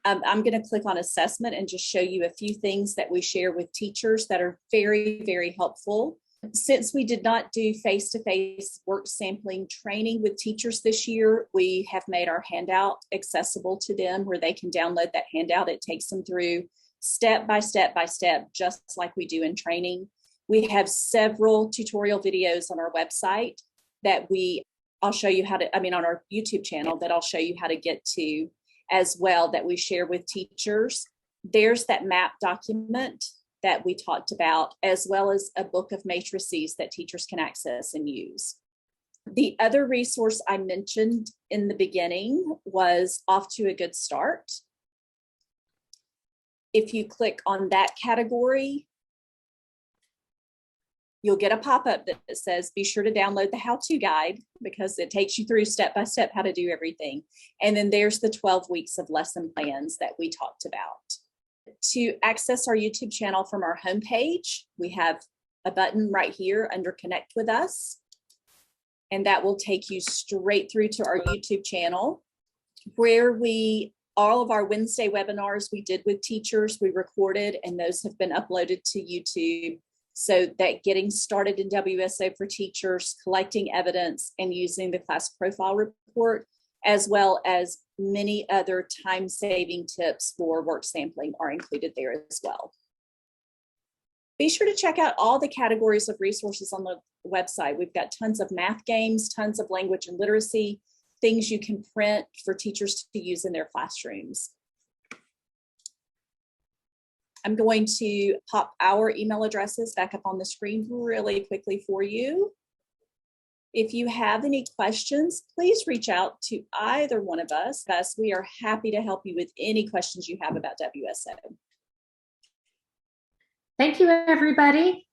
I'm going to click on assessment and just show you a few things that we share with teachers that are very, very helpful. Since we did not do face-to-face work sampling training with teachers this year, we have made our handout accessible to them where they can download that handout. It takes them through step by step by step, just like we do in training. We have several tutorial videos on our website that I'll show you how to, on our YouTube channel that I'll show you how to get to. as well that we share with teachers. There's that map document that we talked about, as well as a book of matrices that teachers can access and use. The other resource I mentioned in the beginning was Off to a Good Start. If you click on that category, you'll get a pop-up that says, be sure to download the how-to guide, because it takes you through step-by-step how to do everything. And then there's the 12 weeks of lesson plans that we talked about. To access our YouTube channel from our homepage, we have a button right here under Connect with Us. And that will take you straight through to our YouTube channel, where all of our Wednesday webinars we did with teachers, we recorded, and those have been uploaded to YouTube. So that getting started in WSO for teachers, collecting evidence, and using the class profile report, as well as many other time-saving tips for work sampling, are included there as well. Be sure to check out all the categories of resources on the website. We've got tons of math games, tons of language and literacy, things you can print for teachers to use in their classrooms. I'm going to pop our email addresses back up on the screen really quickly for you. If you have any questions, please reach out to either one of us. We are happy to help you with any questions you have about WSO. Thank you, everybody.